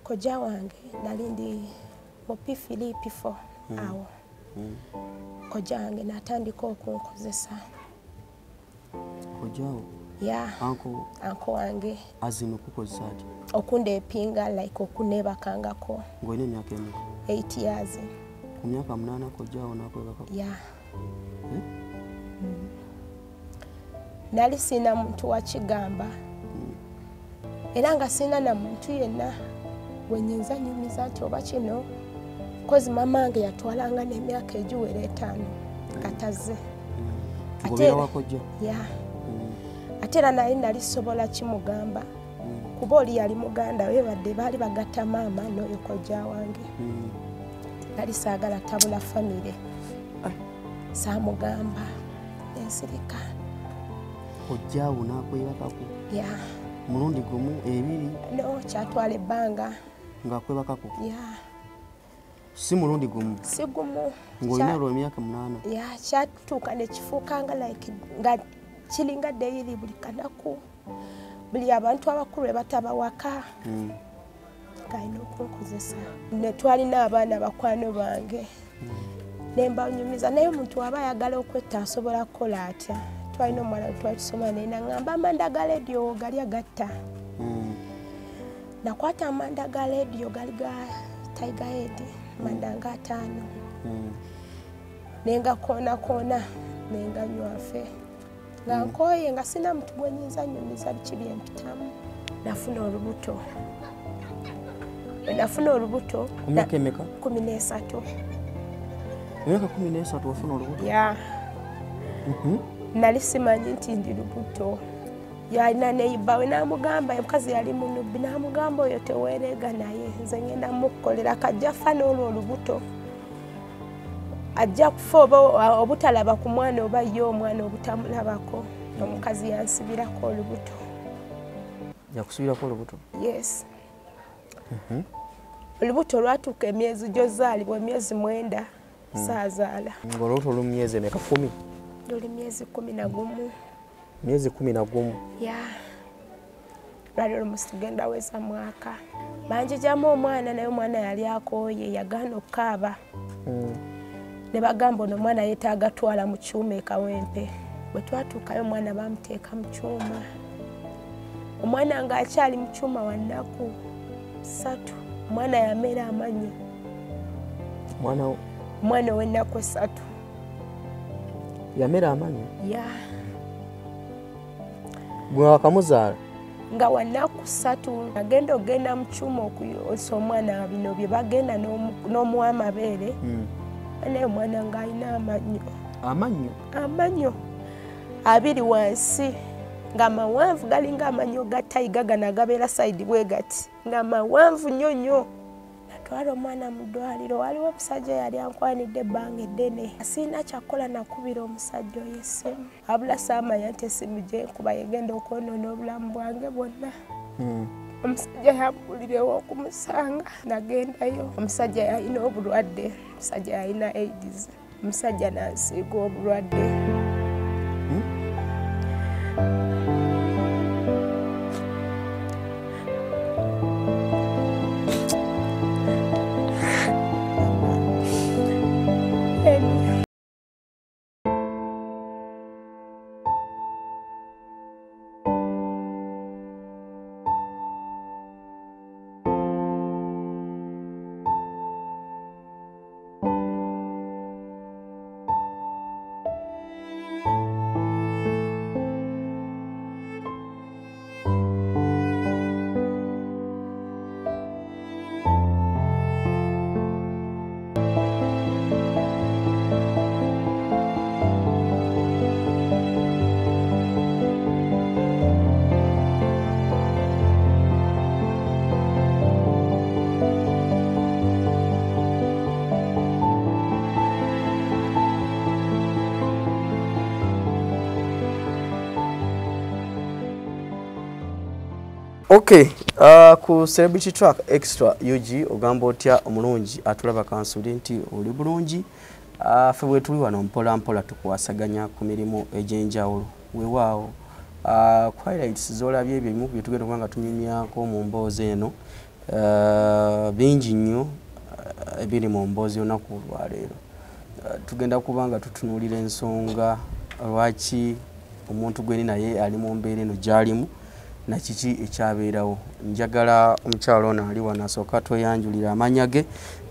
Kojja wange nalindi mu P3 P4 awo. Kojja wange natandika okunkozesa. Kojjawo? Yeah. Anko wange. Azino kukozesa ati? Okundepinga like okunebakangako. Ng'olina emyaka emeka? 8 years. Ku myaka 8 kojjawo nakwebakako? Yeah. Nali sina muntu wa kigamba. Era nga sina na muntu yenna wenyinza nyumiza nti oba kino kozi mamange yatwalanga n'emyaka egiwera 5 kataze. Ngobeera wakojja? Yeah. Ate era nali sobola kimugamba kuba oli yali muganda we badde baali bagatta maama n'oyo kojja wange. Nali saagala tabula famire. Saamugamba ensirika. Kojjaawo n'akwebakako? Yeah. Mulundi gumu ebiri? No, kyatwala ebbanga. Ng'akwebakako? Yeah. Si mulundi gumu? Si gumu. Ng'olina olwo emyaka 8? Yeah, kyatuuka ne kifuukanga like nga kiringa daily buli kanaku. Buli abantu abakulu bataba waka. Ng'alina okunkozesa. Ne twalina abaana bakwano bange. Ne mbanyumiza naye omuntu aba ayagala okwetta asobola kukola atya. Twalina omwana twatusoma naye ngamba amanda ga leediyo gali agatta. Nakwata amanda ga leediyo gali ga Tiger Head amanda nga 5. Nenga koona nenga nywafe. Nga nkoye nga sina muntu gwenyinza nyumiza biki byempitamu. Nafuna olubuto. Nafuna olubuto. Ku myaka emeka? 13. Emyaka 13 wafuna olubuto? Yeah. Nali simanyi nti ndi lubuto. Yalina neiba we namugamba omukazi yali munubbi namugamba oyo teweerega naye nze ngenda mukolera kajja fana olwo olubuto. Ajja kufa obutalaba ku mwana oba ye omwana obutamulabako. Omukazi yansibirako olubuto. Yakusibirako olubuto? Yes. Olubuto lwatuuka emyezi gyozaalibwa emyezi 9 saazaala. Ng'olubuto lumyezi emeka 10? Luli myezi 11. Myezi 11? Yeah. Lwali lumusugenda weza mwaka. Banjijamu omwana naye omwana yali akooye yagaana okukaaba. Ne bagamba ono omwana yeetaaga twala mu kyuma ekawempe. Bwe twatuukayo omwana bamuteeka mu kyuma. Omwana ng'akyali mu kyuma wa nnaku 3. Omwana yamera amannyo. Omwana ow'ennaku 3. Yamera amannyo? Yeah. Gwe wakamuzaala? Nga wa nnaku 3 agenda ogenda mu kyuma okuyosa omwana bino bye bagenda n'omuwa amabeere. Naye omwana ng'alina amannyo. Amannyo? Amannyo 2 wansi nga mawanvu galinga amannyo ga Tiger gano agabeera sayidi bwe gati nga mawanvu nnyo nnyo. Natwala omwana mu ddwaliro waliwo omusajja yali ankwanidde ebbanga eddene. Sirina kyakola nakubira omusajja oyo essimu. Abula saamanya nti essimu gyenkuba yegenda okwonoona obulamu bwange bwonna. Omusajja yambulirewo okumusanga nagendayo. Omusajja yalina obulwadde. Omusajja yalina AIDS. Omusajja nansiiga obulwadde. Okay, ku Celebrity Track Extra UG ogamba otya omulungi atulaba kansuli nti oli bulungi. Ffe bwe tuli wano mpola mpola tukwasaganya ku mirimu egy'enjawulo. Weewaawo highlights z'olabye ebyo ebimu bye tugenda kuba nga tunyumyako mu mboozi eno bingi nnyo ebiri mu mboozi olunaku lwaleero. Tugenda kubanga tutunuulira ensonga lwaki omuntu gweni naye ali mu mbeera eno gy'alimu na kiki ekyabeerawo. Njagala omukyalo ono ali wano asooka tweyanjulira amannya ge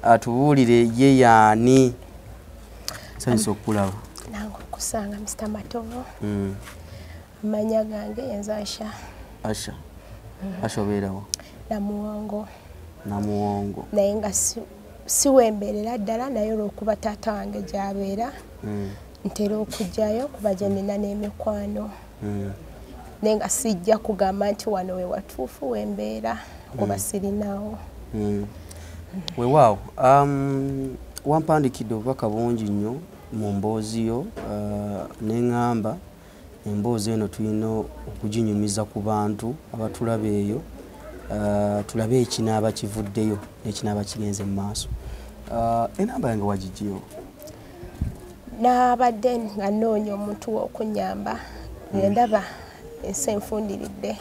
atubuulire ye yaani. Nsanyusa okukulaba. Nange okusanga Mr. Matovo. Amannya gange yenza Asha. Asha. Asha obeerawo? Namuwongo. Namuwongo. Naye nga siwembeerera ddala naye olw'okuba taata wange gy'abeera ntera okujjayo kuba gye nnina n'emikwano. Naye nga sijja kugamba nti wano we watuufu wembeera oba sirinaawo. Weewaawo. Wampandikidde obubaka bungi nnyo mu mboozi yo n'eŋŋamba emboozi eno tulina okuginyumiza ku bantu abatulaba eyo tulabe ekinaaba kivuddeyo n'ekinaaba kigenze mu maaso. Enamba yange wagiggyewo? Naabadde nga nnoonya omuntu w'okunnyamba ne ndaba ensi enfundiridde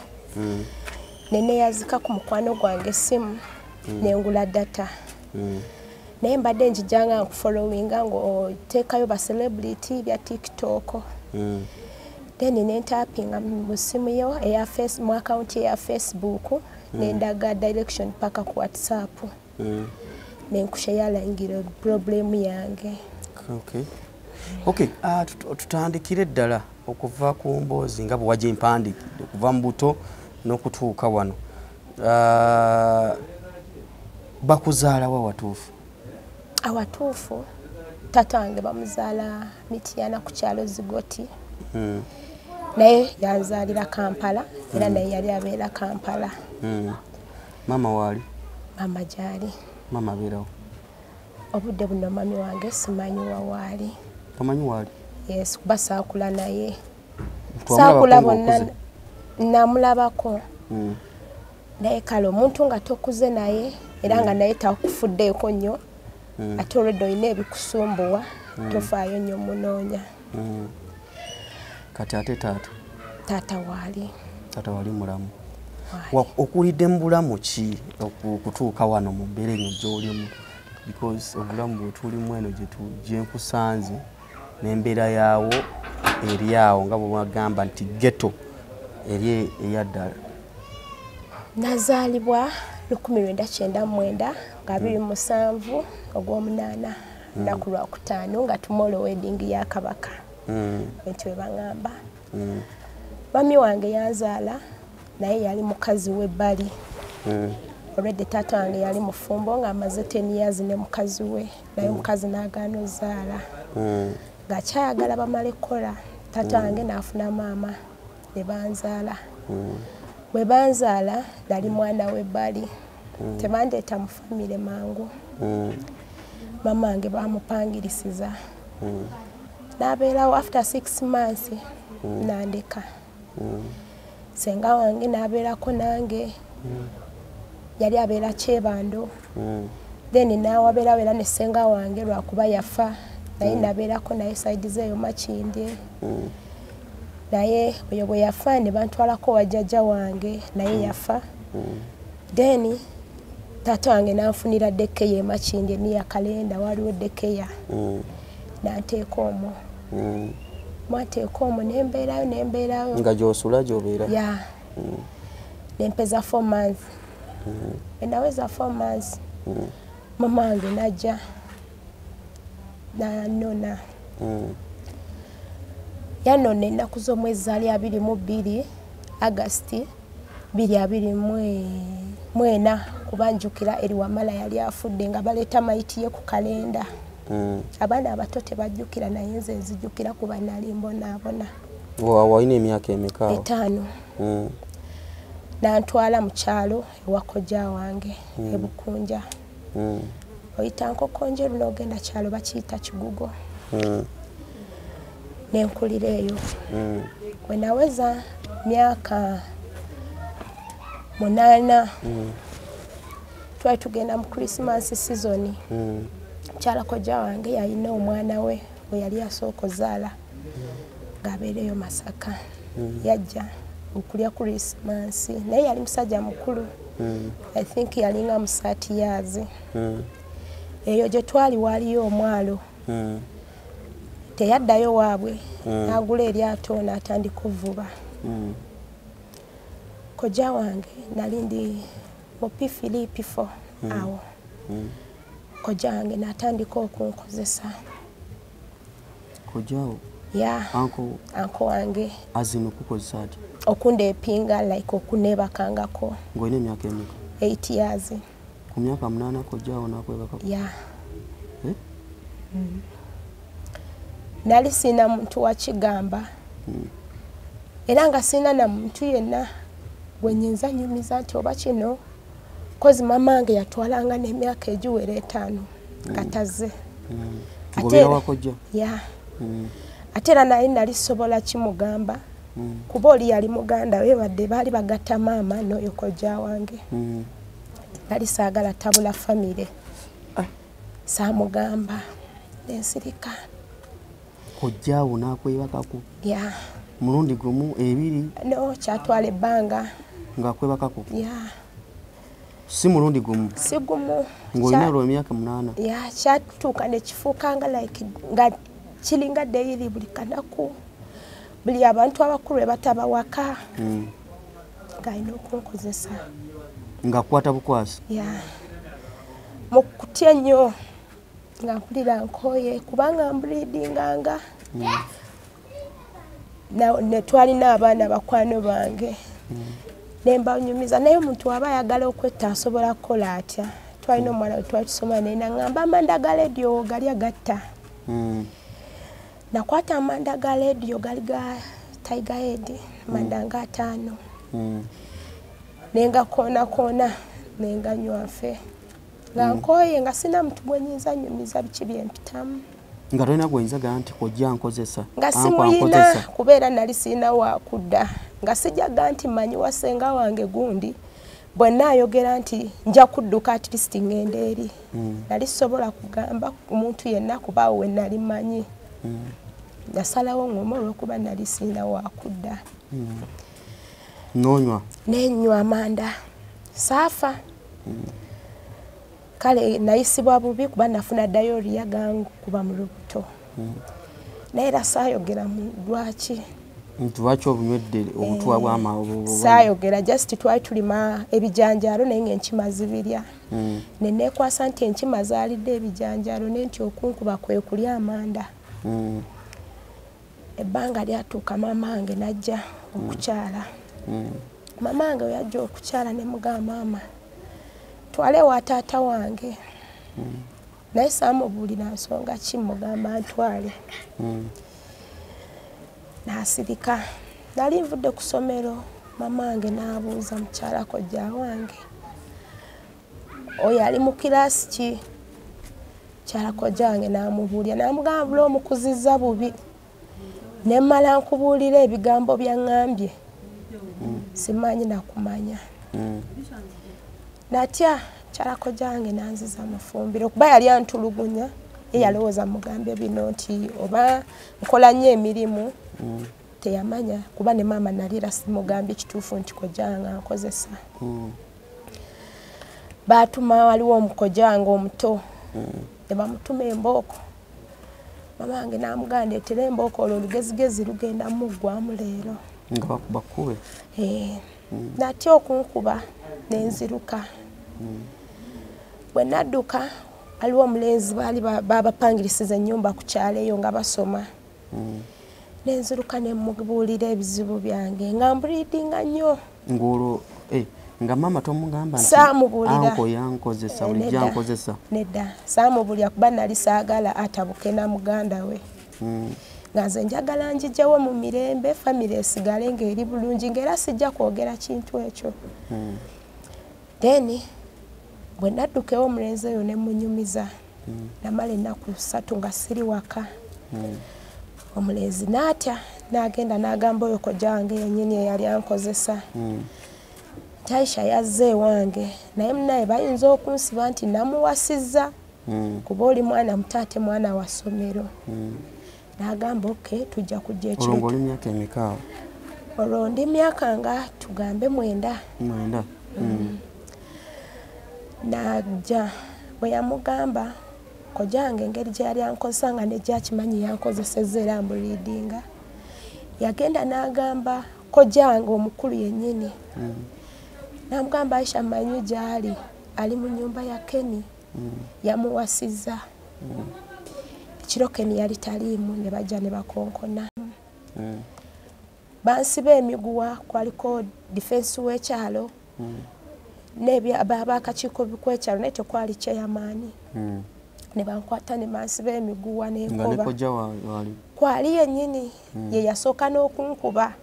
ne neeyazika ku mukwano gwange essimu ne ngula data. Naye mbadde njijjanga nkufollowinga ng'oteekayo ba celebrity bya TikTok. Then ne ntappinga mu ssimu yo mu akawunti eya Facebook ne ndaga direction paka ku WhatsApp. Ne nkushayalangira problemu yange. Okay, tutandikire ddala okuva ku mboozi nga bwe wagimpandikidde okuva mu buto n'okutuuka wano. Bakuzaala wa watuufu? Awatuufu taata wange bamuzaala Mityana ku kyalo Zigoti. Naye yanzaalira Kampala era naye yali abeera Kampala. Mama waali? Mama gyali. Mama abeerawo? Obudde buno mami wange simanyi wawaali. Tomanyi waali? Yes, kuba saakula naye. Saakula bonna namulabako. Naye kale omuntu nga tokuze naye era nga naye takufuddeeko nnyo ate olwedde olina ebikusumbuwa tofaayo nnyo munoonya. Kati ate taata? Taata waali. Taata waali mulamu? Okulidde mu bulamu ki okutuuka wano mu mbeera eno gy'olimu? Because obulamu bwe tulimu eno gye nkusanze n'embeera yaawo eri awo nga bwe bagamba nti ghetto eri eyaddala. Nazaalibwa 1999 nga 27 ogw'omunaana lunaku lwakutaano nga tomorrow wedding ya Kabaka. Ekyo we baŋŋamba. Mami wange yanzaala naye yali mukazi w'ebbali. Olwedde taata wange yali mufumbo ng'amaze 10 years ne mukazi we naye omukazi n'agaana ozaala. Ng'akyayagala bamale kola taata wange n'afuna maama ne banzaala. Bwe banzaala nali mwana w'ebbali. Tebandeeta mu famire mangu. Mama wange bamupangirisiza. N'abeerawo after 6 months nandeka. Senga wange n'abeerako nange. Yali abeera Kyebando. Then n'awabeerawo era ne senga wange lwakuba yafa. Naye nabeerako naye side zeeyo Makindye. Naye oyo bwe yafa ne bantwalako wa jjajja wange naye yafa. Then taata wange n'anfunira ddekeya e Makindye niya Kalenda waliwo ddekeya. N'anteeka omwo. Mwateeka omwo nembeerayo. Nga gy'osula gy'obeera? Ya. Nempeza 4 months. Enaweza 4 months. Mama wange najja. Nanona. Yanona ennaku z'omwezi zaali 22 August 2024 kuba njukira eri Wamala yali afudde nga baleeta mayiti ye ku Kalenda. Abaana abato tebajjukira naye nze nzijjukira kuba nali mbonaabona. Walina emyaka emeka? 5. Nantwala mu kyalo ewa kojja wange e Bukunja. Oyita Nkokonje n'ogenda kyalo bakiyita Kigugo. Nenkulira eyo. Bwe naweza myaka 8 twali tugenda mu Christmas season. Kyala kojja wange yalina omwana we we yali asooka ozaala ng'abeereyo Masaka. Yajja okulya Christmas naye yali musajja mukulu. I think yalinga mu 30 years. Eyo gye twali waliyo omwalo. Teyaddayo waabwe. N'agula eryato n'atandika okuvuba. Kojja wange nali ndi mu P3 P4 awo. Kojja wange n'atandika okunkozesa. Kojjawo? Yeah. Anko wange. Azino kukozesa ati? Okundepinga like okunebakangako. Ng'olina emyaka emeka? 8 years. Ku myaka 8 kojjawo n'akwebakako? Yeah. Nali sina muntu wakigamba. Era nga sina na muntu yenna gwenyinza nyumiza nti oba kino kozi mamange yatwalanga n'emyaka egiwera 5 kataze. Ngobeera wakojja? Yeah. Ate era nali sobola kimugamba. Kuba oli yali muganda we badde baali bagatta maama n'oyo kojja wange. Nali saagala tabula famire. Saamugamba n'ensirika. Kojjaawo n'akwebakako? Yeah. Mulundi gumu, ebiri? No, kyatwala ebbanga. Ng'akwebakako? Yeah. Si mulundi gumu? Si gumu. Ng'olina olwo emyaka 8? Yeah, kyatuuka ne kifuukanga like nga kiringa daily buli kanaku. Buli abantu abakulu bataba waka. Ng'alina okunkozesa. Ng'akwata bukwasi? Yeah. Mu kutya nnyo nga mpulira nkooye kubanga mbulidinganga. Ne twalina abaana bakwano bange. Ne mbanyumiza naye omuntu aba ayagala okwetta asobola kukola atya. Twalina omwana we twatusoma naye n'aŋŋamba amanda ga leediyo gali agatta. Nakwata amanda ga leediyo gali ga Tiger Head amanda nga 5. Nenga koona nenga nywa nfe. Nga nkooye nga sina muntu gwenyinza nyumiza biki byempitamu. Nga tolina gwenyinza gaa nti kojja nkozesa? Nga simuyina kubeera nali sirina wakudda. Nga sijjaga nti manyi wasenga wange gundi bwe naayogera nti nja kudduka at least ngenda eri. Nali sobola kugamba omuntu yenna kuba we nali manyi. Nasalawo ng'oma olw'okuba nali sirina wakudda. N'onywa? Nenywa amanda. Saafa. Kale nayisibwa bubi kuba nafuna diarrhea gangu kuba mu lubuto. Naye era saayogera mu lwaki. Lwaki obunywedde obutwa bw'amaawo? Saayogera just twali tulima ebijanjaalo naye ng'enkima zibirya. Ne neekwasa nti enkima zaalidde ebijanjaalo ne nti okunkuba kwe kulya amanda. Ebbanga lyatuuka mamange najja okukyala. Mamange we yajja okukyala ne mugamba maama twale wa taata wange. Naye saamubuulira nsonga ki mugamba ntwale. N'asirika. Nali nvudde ku ssomero mamange n'abuuza mukyala kojja wange oyo ali mu kiraasi ki? Mukyala kojja wange n'amubuulira n'amugamba buli omukuzizza bubi. Ne mmala nkubuulira ebigambo byaŋŋambye simanyi nakumanya. Natya mukyala kojja wange n'anziza mu ffumbiro kuba yali antulugunya ye yalowooza mugambe bino nti oba nkola nnyo emirimu. Teyamanya kuba ne maama nalira simugambye kituufu nti kojja wange ankozesa. Baatuma waliwo omukojja wange omuto ne bamutuma embooko. Mama wange n'amugamba ndeetera embooko olwo olugezigezi lugenda muggwamu leero. Nga bakube? Natya okunkuba nenziruka. Bwe nadduka waliwo omulenzi baali babapangirisiza ennyumba ku kyalo eyo nga basoma. Nenziruka ne mubuulira ebizibu byange nga mbulidinga nnyo. Ng'olwo nga maama tomugamba nti anko yankozesa bulijjo ankozesa? Nedda saamubuulira kuba nali saagala atabuke na muganda we. Nga nze njagala njigyewo mu mirembe famire esigale ng'eri bulungi ng'era sijja kwogera kintu ekyo. Then bwe naddukewo omulenzi oyo ne munyumiza. Namala ennaku 3 nga siri waka. Omulenzi n'atya n'agenda n'agamba oyo kojja wange yennyini eyali ankozesa. Taisha yazze ewange naye munaye bayinza okunsiba nti namuwasizza kuba oli mwana mutaate mwana wa ssomero. N'agamba okay tujja kujja ekintu. Olwo ng'oli myaka emeka awo? Olwo ndi myaka nga tugambe 9. najja bwe yamugamba kojange engeri gye yali ankozesa nga ne gyakimanyi yankozesezza era mbuliidinga yagenda n'agamba kojange omukulu yennyini n'amugamba Aisha manyi gy'ali ali mu nnyumba ya Keni yamuwasizza ekiro Keni yali taliimu ne bajja ne bakonkona bansiba emiguwa kwaliko defense w'ekyalo n'abakakiiko bikwekyalo naye tekwali chairman ne bankwata ne bansiba emiguwa n'enkoba kwali yennyini ye yasooka n'okunkuba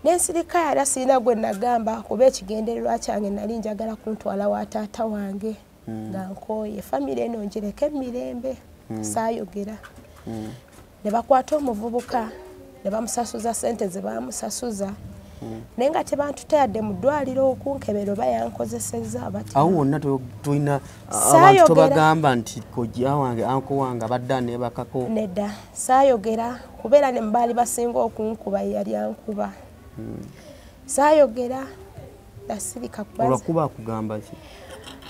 n'ensirika yali sirina gwe nagamba kuba ekigendererwa kyange nali njagala kuntwala wa taata wange nga nkooye famire eno ngireke emirembe saayogera ne bakwata omuvubuka ne bamusasuza sente ze bamusasuza naye nga tebantutayadde mu ddwaliro okunkebera oba yankozesezza awo wonna tulina abantu tobagamba nti kojja wange anko wange abadde aneebakako nedda saayogera kubeera ne mubaali basinga okunkuba yali ankuba saayogera nasirika olwakuba akugamba ki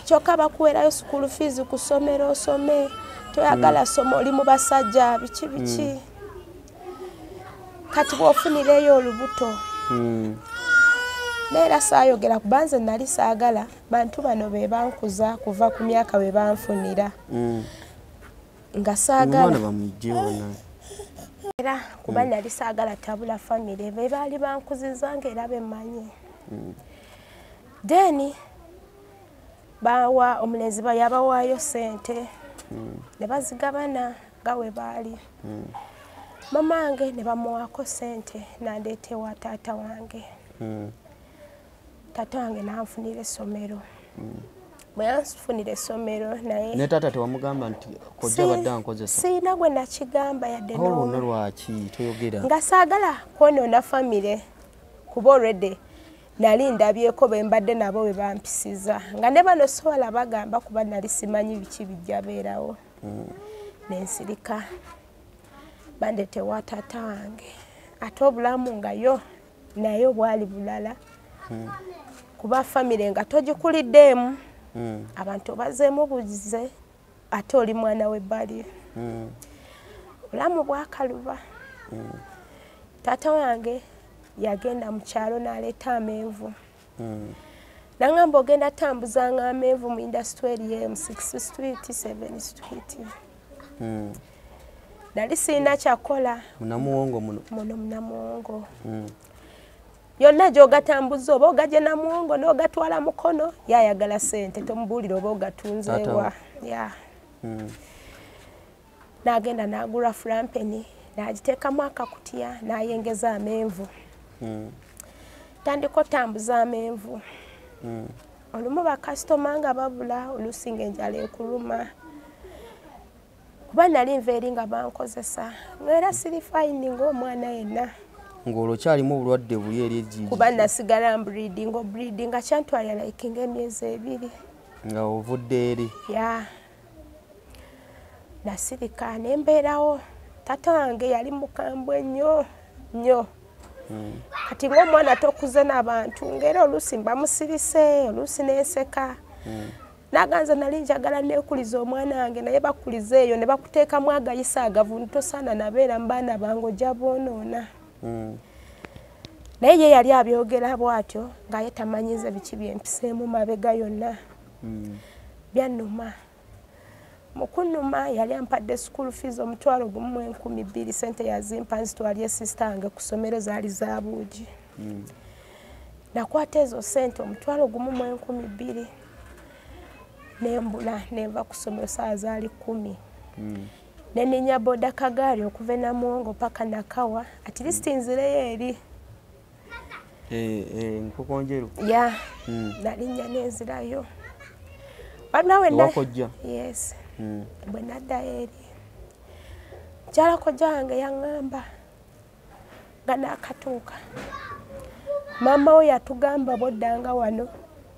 kyokka bakuwerayo school fees ku ssomero osome toyagala soma oli mu basajja biki biki kati bw'ofunireyo olubuto neera saayogera kuba nze nali saagala bantu bano be bankuza kuva ku myaka we banfunira nga saagala era kuba nali saagala tabula famire be baali bankuzizza ng'era bemmanyi then bawa omulenzi yabawaayo sente ne bazigabana nga we baali mama wange ne bamuwaako sente nandeeta ewa taata wange taata wange nanfunira essomero bwe yanfunira essomero naye ne taata tewamugamba nti kojja badde ankozesa siina gwe nakigamba yadde olwonna lwaki toyogera nga saagala kwonoona famire kuba already nali ndabyeko be mbadde nabo we bampisiza nga ne bano sobola bagamba kuba nali simanyi biki bijja beerawo n'ensirika bandete wa taata wange ate obulamu nga yo naye bwali bulala kuba famire nga togikuliddeemu abantu bazeemu buzize ate oli mwana w'ebbali bulamu bwakaluba taata wange yagenda mu kyalo n'aleeta amenvu nangamba ogenda tambuzanga amenvu mu industry eri 6 street 7 street nali sirina kyakola munamuwongo muno munamuwongo yonna gy'ogatambuza oba ogajja namuwongo n'ogatwala mukono yayagala sente tomubuulira oba ogatunzeewa n'agenda n'agula fulampeni n'agiteekamu akakutiya n'ayengeza amenvu tandika otambuza amenvu olumu bakasitoma nga babula oluusi ng'enjala ekuluma kuba nali nva eri nga bankozesa ng'era siri fayini ng'omwana yenna ng'olwo kyalimu obulwadde buli eri ejjiji kuba nasigala mbreedinga kyantwalira like ng'emyezi 2 nga ovudde eri nasirika nembeerawo taata wange yali mukambwe nnyo kati ng'omwana tokuze n'abantu ng'era oluusi bamusirise oluusi neeseka naganza nali njagala neekuliza omwana wange naye bakuliza eyo ne bakuteekamu agayisa agavundu tosaana nabeera mu baana bange ojja boonoona naye ye yali abyogera bw'atyo ng'aye tamanyize biki byempiseemu mabega yonna byannuma mukunuma yali ampadde school fees omutwalo gumu mu 1200 sente yazimpa nzitwali esista wange ku ssomero zaali za buugi nakwata ezo sente omutwalo gumu mu 1200 nembula nenva ku ssomero saa zaali 10 neninya boda kagaali okuva e Namuwongo paka Nakawa at least nzireyo eri Nkokonjeru nalinnya nenzirayo wakojja yes bwe naddayo eri mukyala kojja wange yaŋŋamba nga naakatuuka maama we yatugamba bwoddanga wano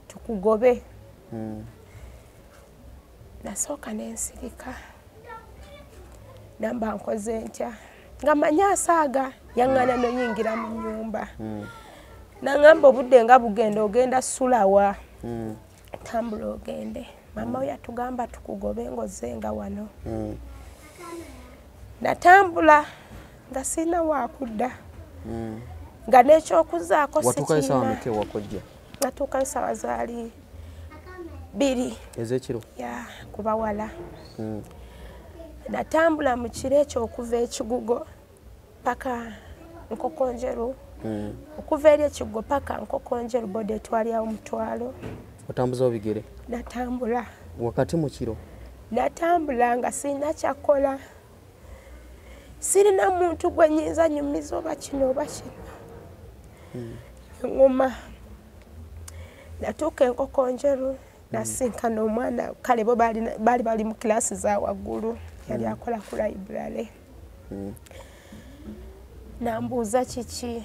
tukugobe nasooka n'ensirika namba nkoze ntya nga manyi asaaga yaŋŋana noyingira mu nnyumba naŋŋamba obudde nga bugenda ogenda sulawa tambula ogende mama we yatugamba tukugobe ngozenga wano natambula nga sina wakudda nga n'ekyokuzaako watuuka esawa meke wakojja natuuka esawa zaali 2 ez'ekiro ya kubawala natambula mu kiro ekyo okuva ekigugo paka Nkokonjeru okuva eri ekigugo paka Nkokonjeru bode etwalyawo Mutwalo. Otambuza bigere? Natambula. Wakati mu kiro? Natambula nga sina kyakola. Sirina muntu gwe nyinza nyumiza oba kino oba kino. Ngoma. Natuuka Nkokonjeru nasinkana omwana kale bo bali mu kilasi za waggulu yali akola ku library. Nambuuza kiki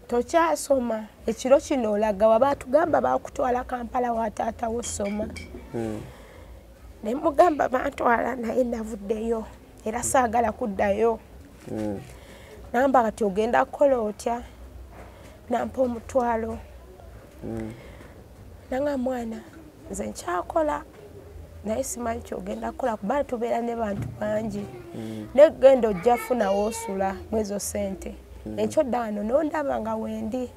tokyasoma ekiro kino olaga waba tugamba bakutwala Kampala wa taata wo soma. Ne mugamba bantwala naye navuddeyo era saagala kuddayo. Namba kati ogenda kukola otya nampa omutwalo. Nanga mwana nze nkyakola naye simanyi kyogenda kukola kuba tubeera ne bantu bangi. Negenda ojja funa woosula mwezo sente. Ekyo ddaano n'ondaba nga wendi.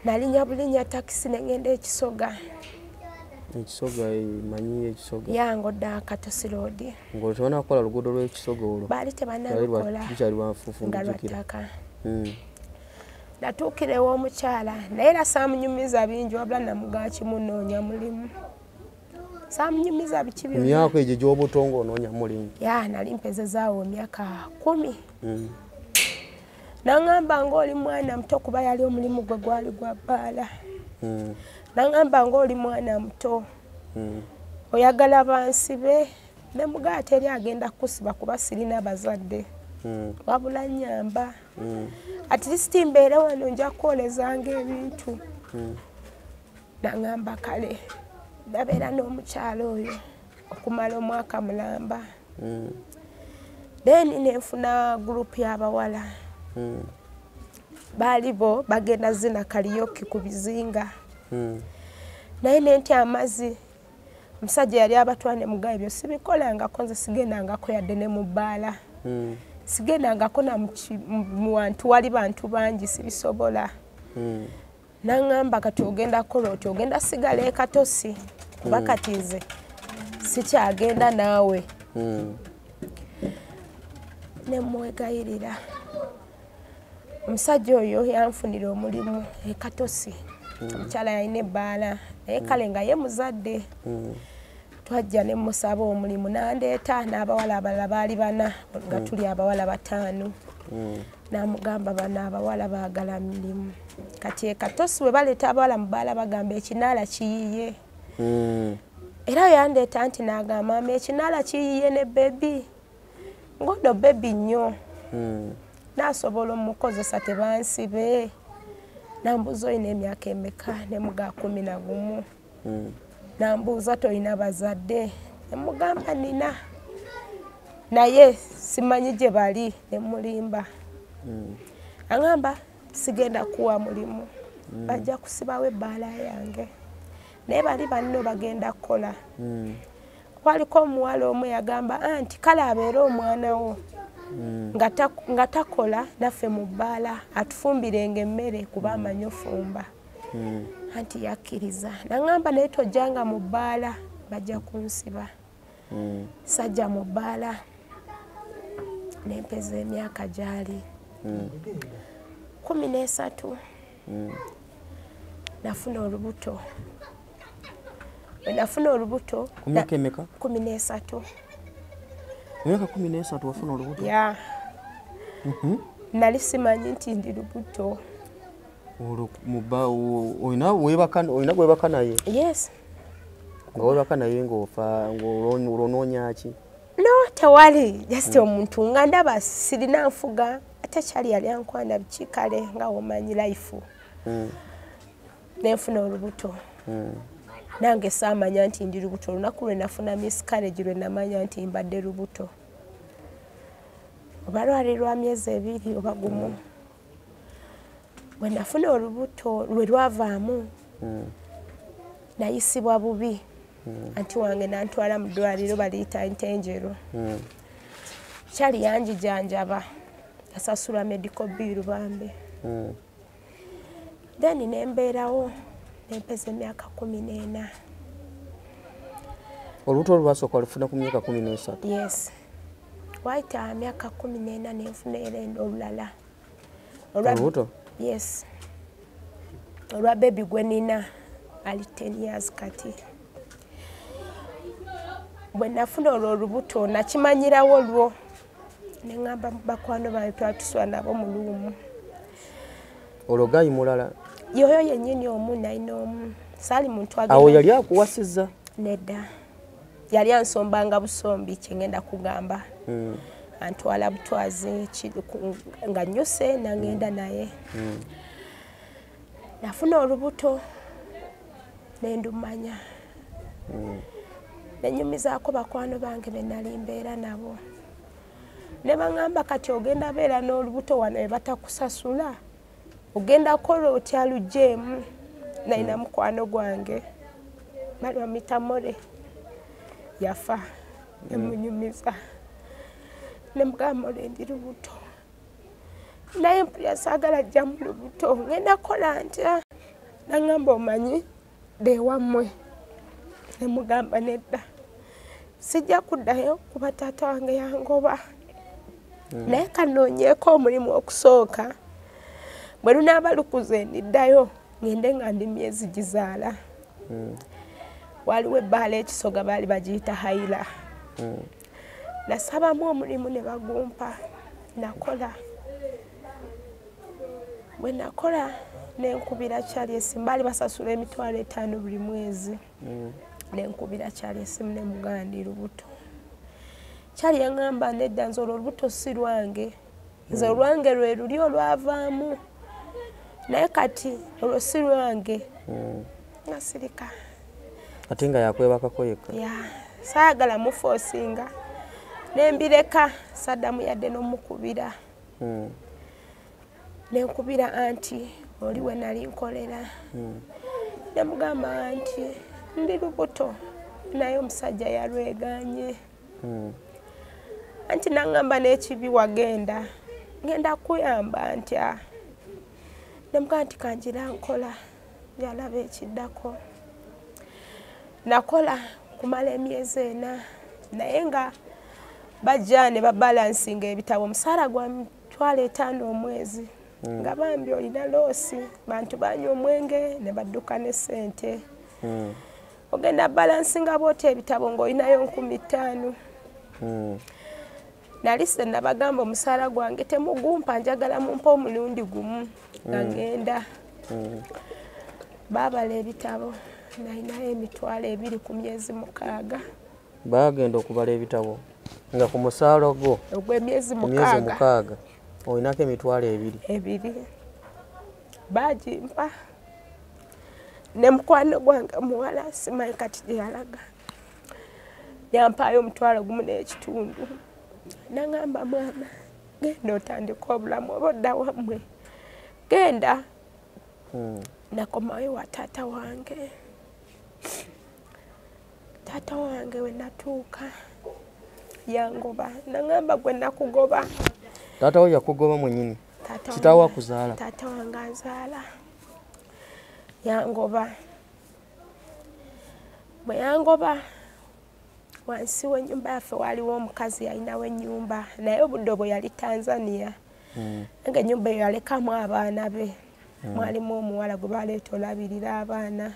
Nalinya bulinya takisi negenda Ekisoga. Ekisoga manyi Ekisoga? Yango dda Katosi Road. Ngo tubona akola luguudo lw'Ekisoga olwo. Baali tebannalukola. Bikyali bwafuufu nga natuukira ew'omukyala naye era saamunyumiza bingi wabula namugaa kimunoonya mulimu. Saamunyumiza biki byonna. Emyaka egyo gy'obuto ng'onoonya mulimu? Ya nali mpezezaawo emyaka 10. Nangamba ng'oli mwana muto kuba yali omulimu gwe gwali gwa bbaala. Nangamba ng'oli mwana muto oyagala bansibe ne mugaa teri agenda kusiba kuba sirina bazadde. Wabula nnyamba. At least mbeere wano nja kwolezanga ebintu. Nangamba kale ndabeera n'omukyalo oyo okumala omwaka mulamba. Then nenfuna group y'abawala. Baali bo bagenda zina karaoke ku bizinga. Naye nenti amazzi omusajja yali abatwane mugaye byo sibikolangako nze sigendangako yadde ne mu bbaala. Sigendangako na mu wantu wali bantu bangi sibisobola. Nangamba kati ogenda kola oti ogenda sigala e Katosi kuba kati nze sikyagenda naawe. Ne mwegayirira. Omusajja oyo yanfunira omulimu e Katosi. Omukyala yalina ebbaala naye kale nga ye muzadde. Twajja ne musaba omulimu nandeeta n'abawala abalala baali 4 nga tuli abawala 5. Namugamba bano abawala baagala mirimu. Kati e Katosi we baleeta abawala mu bbaala bagamba ekinaala kiyiye. Era yandeeta nti n'agamba mama ekinaala kiyiye ne bebi. Ngono bebi nnyo. Naasobola omukozesa tebansibe. Nambuuza olina emyaka emeka ne mugaa 11. Nambuuza toyina bazadde ne mugamba nina. Naye simanyi gye bali ne mulimba. Angamba sigenda kuwa mulimu. Bajja kusibawo ebbaala yange. Naye bali banno bagenda kukola. Kwaliko omuwala omu yagamba anti kale abeere omwana wo nga takola naffe mu bbaala atufumbirenga emmere kuba amanyi ofumba. Anti yakkiriza. Nangamba naye tojjanga mu bbaala bajja kunsiba. Sajja mu bbaala nempeza emyaka gyali 13. Nafuna olubuto. Nafuna olubuto. Ku myaka emeka? 13. Myaka 13 wafuna olubuto? Ya. Nali simanyi nti ndi lubuto. Oyina gwebaka naye? Yes. Nga webaka naye ng'ofa ng'olonoonya ki? No, tewali. Just omuntu nga ndaba sirina nfuga ate kyali yali ankwana bikikale nga omanyi life. Nenfuna olubuto. Nange saamanya nti ndi lubuto. Olunaku lwe nafuna miscarriage lwe namanya nti mbadde lubuto. Oba lwali lwa myezi 2 oba gumu. Bwe nafuna olubuto lwe lwavaamu nayisibwa bubi anti wange nantwala mu ddwaliro baliyita Ntenjeru kyali yanjijanjaba yasasula medical bill bambi then nembeerawo nempeza emyaka 14 olubuto olwasooka olufuna ku myaka 13 yes waita myaka 14 nenfuna erendo olulala olubuto yes olwa baby gwe nina ali 10 years kati bwe nafuna olubuto nakimanyirawo lwo nengamba bakwano bae twatuswa nabo mu luumu ologayi mulala yoyo yennyini omu nalina omu saali muntu agenda awo yali akuwasizza nedda yali ansombanga busombi kyengenda kugamba antwala butwaze nga nnyuse nangenda naye nafuna olubuto nendumanya nenyumizaako bakwano bange benali mbeera nabo ne baŋŋamba kati ogenda beera n'olubuto wano batakusasula ogenda kola otya lujeemu nalina mukwano gwange bali bamuyita More yafa nemunyumiza nemugamba More ndi lubuto naye mpulira saagala ajja mu lubuto ngenda kola ntya naŋŋamba omanyi dewammwe nemugamba nedda sijja kuddayo kuba taata wange yangoba naye kanoonyeeko omulimu okusooka bwe lunaaba lukuze ndiddayo ngende nga ndi myezi gizaala waliwo ebbaala ekisoga baali bagiyita Haila nasabamu omulimu ne bagumpa nakola bwe nakola nenkubira kyali esimu baali basasula emitwalo 5 buli mwezi nenkubira kyali esimu nemugandi lubuto kyali yaŋŋamba nedda nze olubuto si lwange nze olwange lwe luli olwavaamu naye kati olwo si lwange nga sirika ate nga yakwebakako yekka saagala mufoosinga nembireka saddamu yadde n'omukubira nenkubira anti oli we nali nkolera nemugamba anti ndi lubuto naye omusajja yalweganye anti naŋŋamba n'ekibi wagenda ngenda kuyamba ntya nemugamba nti kanjira nkola yalaba ekiddako nakola kumala emyezi 4 naye nga bajja ne babalansinga ebitabo omusaala gwa mitwalo 5 omwezi nga bambi olina loosi bantu banywa omwenge ne badduka ne ssente ogenda balansinga bwoti ebitabo ng'olinayo 15,000 nali se nabagamba omusaala gwange temugumpa njagala mumpa omulundi gumu nga ngenda baabala ebitabo nalinayo emitwalo 2 ku myezi 6 bagenda okubala ebitabo nga ku musaala gwo ogw'emyezi 6 olinako emitwalo 2 bagimpa ne mukwano gwange muwala simanyi kati gye yalaga yampaayo omutwalo 1 n'ekitundu naŋŋamba mwana genda otandika obulamu oba odda wammwe genda nakomayo wa taata wange we natuuka yangoba naŋŋamba gwe nakugoba taata wo yakugoba mwennyini kitaawo akuzaala taata wange azaala yangoba bwe yangoba wansi w'ennyumba yaffe waliwo omukazi yalinawo ennyumba naye obudde obwo yali Tanzania nga ennyumba eyo yalekamu abaana be mwalimu omuwala gwe baleeta olabirira abaana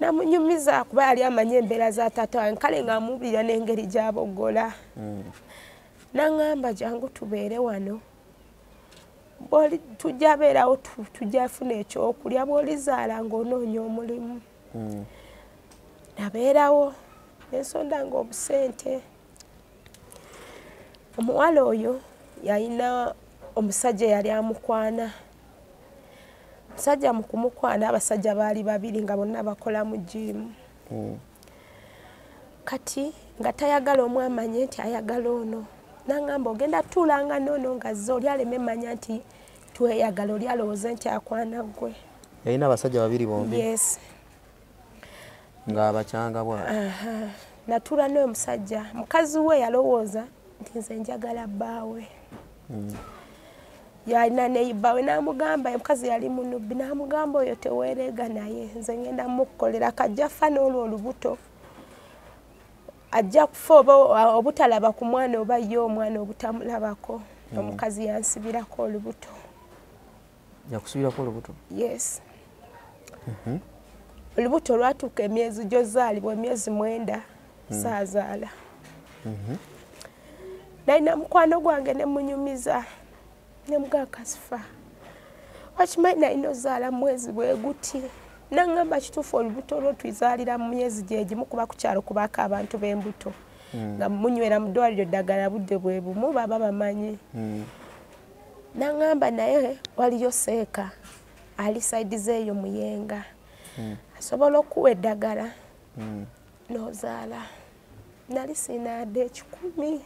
namunyumiza kuba yali amanye embeera za taata wange kale ng'amubulira n'engeri gy'aboggola naŋŋamba jangu tubeere wano tujja beerawo tujja funa ekyokulya bw'olizaala ng'onoonya omulimu nabeerawo nensondanga obusente omuwala oyo yalina omusajja yali amukwana omusajja mu kumukwana abasajja baali 2 nga bonna bakola mu jimu kati nga tayagala omwe amanye nti ayagala ono naŋŋamba ogenda tuulanga noono nga zze oli aleme emmanya nti tweyagala oli alowooze nti akwana ggwe yalina abasajja 2 bombi yes nga abakyanga bwa natula n'oyo musajja mukazi we yalowooza nti nze njagala bbaawe yalina neibawe n'amugamba omukazi yali munubbi n'amugamba oyo teweereega naye nze ngenda mukukolera kajja fa n'olwo olubuto ajja kufa obutalaba ku mwana oba ye omwana obutamulabako omukazi yansibirako olubuto yakusibirako olubuto yes olubuto lwatuuka emyezi gyozaalibwa emyezi 9 saazaala nalina mukwano gwange ne munyumiza ne mugakasifa wakimanyi nalina ozaala mwezi bwe guti nangamba kituufu olubuto lwo twizaalira mu myezi gyegimu kuba ku kyalo kubako abantu b'embuto nga munywera mu ddwaliro ddagala budde bwe bumu baba bamanyi nangamba naye waliyo seeka ali saidi zeeyo muyenga asobola okuwa eddagala n'ozaala nali sinaadde 10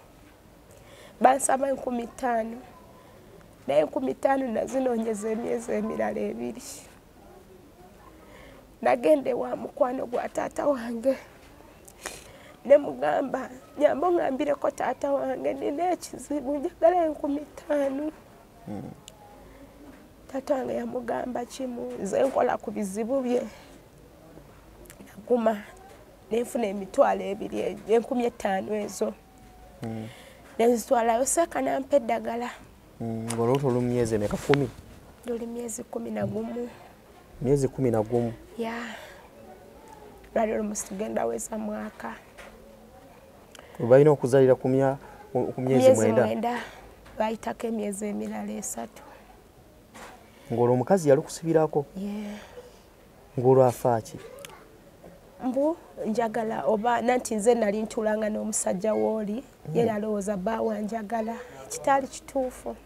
bansaba 15 naye 15 nazinoonyeza emyezi emirala 2 nagende wa mukwano gwa taata wange ne mugamba nyambo ngambireko taata wange nina ekizibu njagala 15 taata wange yamugamba kimu nze nkola ku bizibu bye naguma nenfuna emitwalo 2 15 ezo nenzitwalayo seeka nampa eddagala ng'olubuto luli myezi emeka 10 luli myezi 11 myezi 11 ya lwali olumusi tugenda weza mwaka balina okuzalira ku myezi 9 bayitako emyezi emirala 3 ng'olwo omukazi yali kusibirako ng'olwo afaaki mbu njagala oba nanti nze nali ntulanga n'omusajja wooli ye yalowooza bbaawa njagala ekitaali kituufu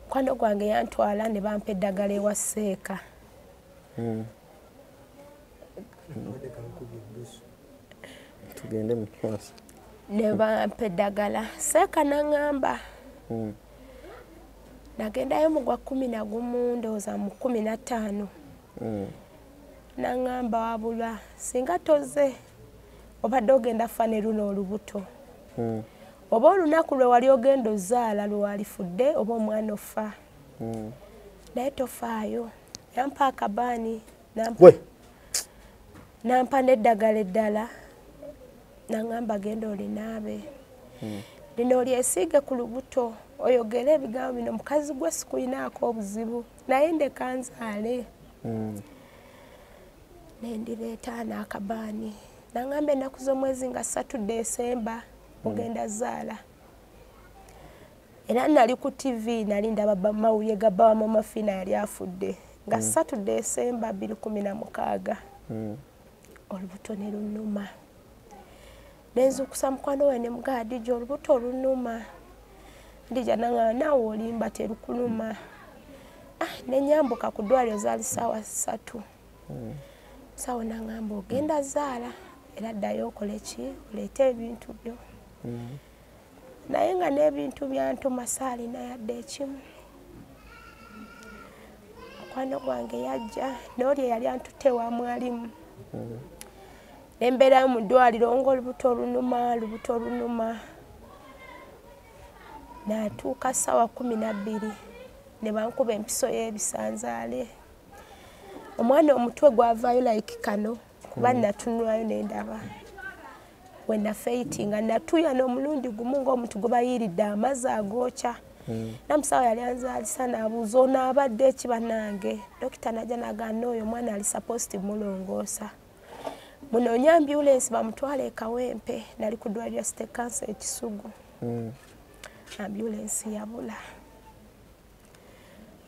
mukwano gwange yantwala ne bampa eddagala ewa seeka tugende mu class ne bampa eddagala seeka naŋŋamba nagendayo mu gwa 11 ndowooza mu 15 naŋŋamba wabula singa toze obadde ogenda fa ne luno olubuto oba olunaku lwe wali ogenda ozaala lwe walifudde oba omwana ofa naye tofaayo yampa akabaani nampa n'eddagala eddala naŋŋamba genda olinaabe lino olyesiige ku lubuto oyogere ebigambo bino mukazi gwe sikuyinaako obuzibu naye ndeka nzaale nendireeta n'akabaani naŋŋamba ennaku z'omwezi nga 3 Desemba mugenda zaala era nali ku TV nali ndaba mawulire ga bba wa Mama Fina yali afudde nga 3 Desemba 2016 olubuto ne lunuma nenzukusa mukwano we ne mugaadija olubuto olunuma ndija naawe olimba terukuluma nenyambuka ku ddwaliro zaali ssaawa 3 sawa naŋŋamba ogenda zaala era ddayo okole ki oleete ebintu byo naye nga n'ebintu byantuma saalina yadde ekimu mukwano gwange yajja n'oli eyali antutte wa mwalimu nembeerayo mu ddwaliro ng'olubuto olunuma natuuka ssaawa 12 ne bankuba empiso y'ebisanzaale omwana omutwe gwavaayo like kano kuba natunulayo nendaba wenafeitinga natuya n'omulundi gumu ng'omuntu gwe bayiiridde amazzi agookya namusawo yali anzaalisa n'abuuza onaabadde ekiba nange dokita najja nagamba oyo omwana ali supposed mulongoosa munoonye ambulensi bamutwala e Kawempe nali ku ddwaliro State Cancer Ekisugu ambulensi yabula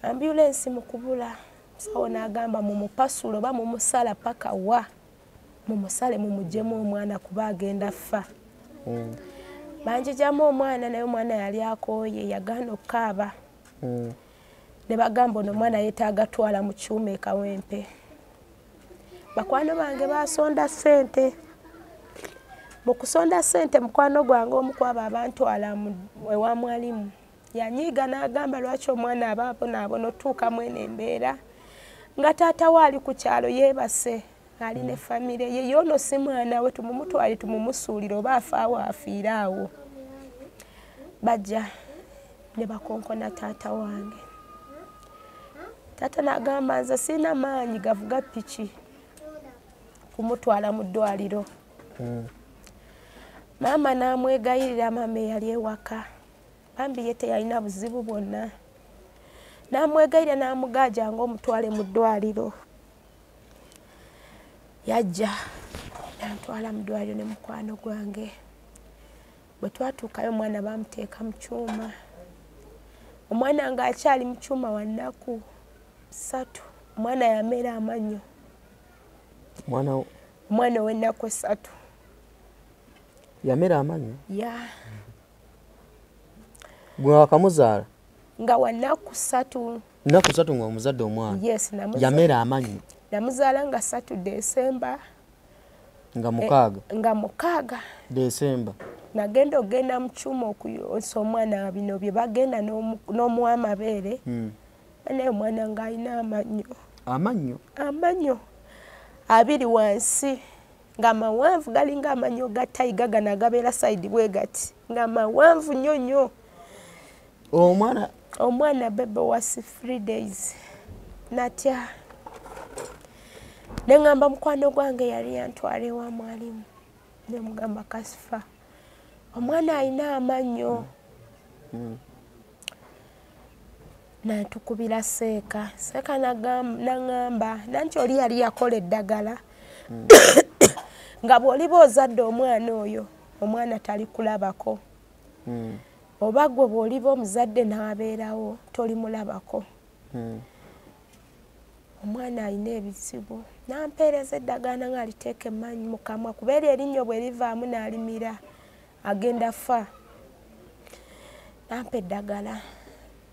ambulensi mu kubula sawo n'agamba mumupasula oba mumusala paka wa mumusale mumugyemu omwana kuba agenda ffa banjijjamu omwana naye omwana yali akooye yagaana okukaaba ne bagamba ono omwana yeetaaga twala mu kyuma e Kawempe bakwano bange basonda ssente mu kusonda ssente mukwano gwange omu kwabo abantwala ewa mwalimu yanyiiga n'agamba lwaki omwana abaabonaabona otuuka mweno embeera nga taata we ali ku kyalo yeebase ali ne famire ye yono si mwana we tumumutwale tumumusuulire oba afaawo afiire awo bajja ne bakonkona taata wange. Taata n'agamba nze sirina maanyi gavuga piki kumutwala mu ddwaliro. Maama n'amwegayirira, maama eyali ewaka bambi ye teyalina buzibu bwonna, n'amwegayirira n'amugaaja ng'omutwale mu ddwaliro. Yajja n'antwala mu ddwaliro ne mukwano gwange. Bwe twatuukayo omwana bamuteeka mu kyuma, omwana ng'akyali mu kyuma wa nnaku 3. Omwana yamera amannyo, omwana ow'ennaku 3 yamera amannyo. Gwe wakamuzaala nga wa nnaku 3. Nnaku 3 nga omuzadde omwana? Yes, yamera amannyo. Namuzaala nga 3 Desemba. Nga mukaaga? Nga mukaaga Desemba. Nagenda mu kyuma okuyonsa omwana bino bye bagenda n'omuwa amabeere. Naye omwana ng'alina amannyo. Amannyo 2 wansi nga mawanvu galinga amannyo ga tayiga gano agabeera sayidi bwe gati nga mawanvu nnyo nnyo. Omwana bebe wasi 3 days. Natya ne ngamba mukwano gwange yali yantwala ewa mwalimu ne mugamba Kasifa omwana alina amannyo. Natukubira Seeka n'angamba nanti oli yali yakola eddagala nga bw'oliba ozadde omwana oyo omwana tali kulabako, oba gwe bw'oliba omuzadde n'abeerawo tolimulabako. Omwana alina ebizibu. Nampeereza eddagala nga aliteeka emmanyi mu kamwa kuba eryo erinnyo bwe livaamu n'alimira agenda fa. Nampa eddagala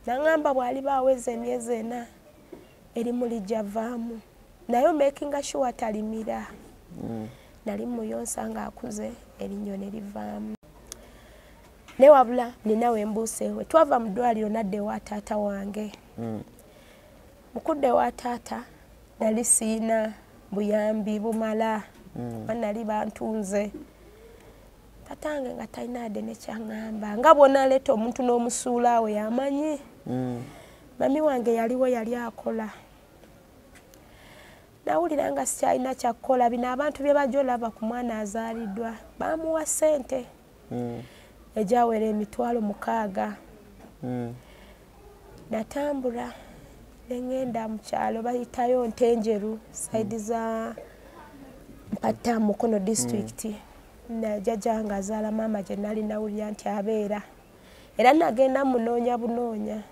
n'angamba bw'aliba aweza emyezi 4 erimu lijja vaamu naye omekinga sure talimira. Nali muyonsa ng'akuze erinnyo ne livaamu. Ne wabula nina we mbuuse ewe twava mu ddwaliro nadda ewa taata wange. Mukudde wa taata nali siina buyambi bumala, nali bantunze. Tatange nga talina wadde nekyaŋŋamba nga bw'onaleeta omuntu n'omusuula we yamanyi. Mami wange yaliwo yali akola. Nawulira nga sikyalina kyakukola bino abantu bye bajja olaba ku mwana azaaliddwa bamuwa ssente ejawera emitwalo 6. Natambula nengenda mu kyalo bayitayo Ntenjeru sayidi za Mpatta Mukono district. Najjajja nga azaala maama gye nali nawulira nti abeera era nagenda munoonya bunoonya.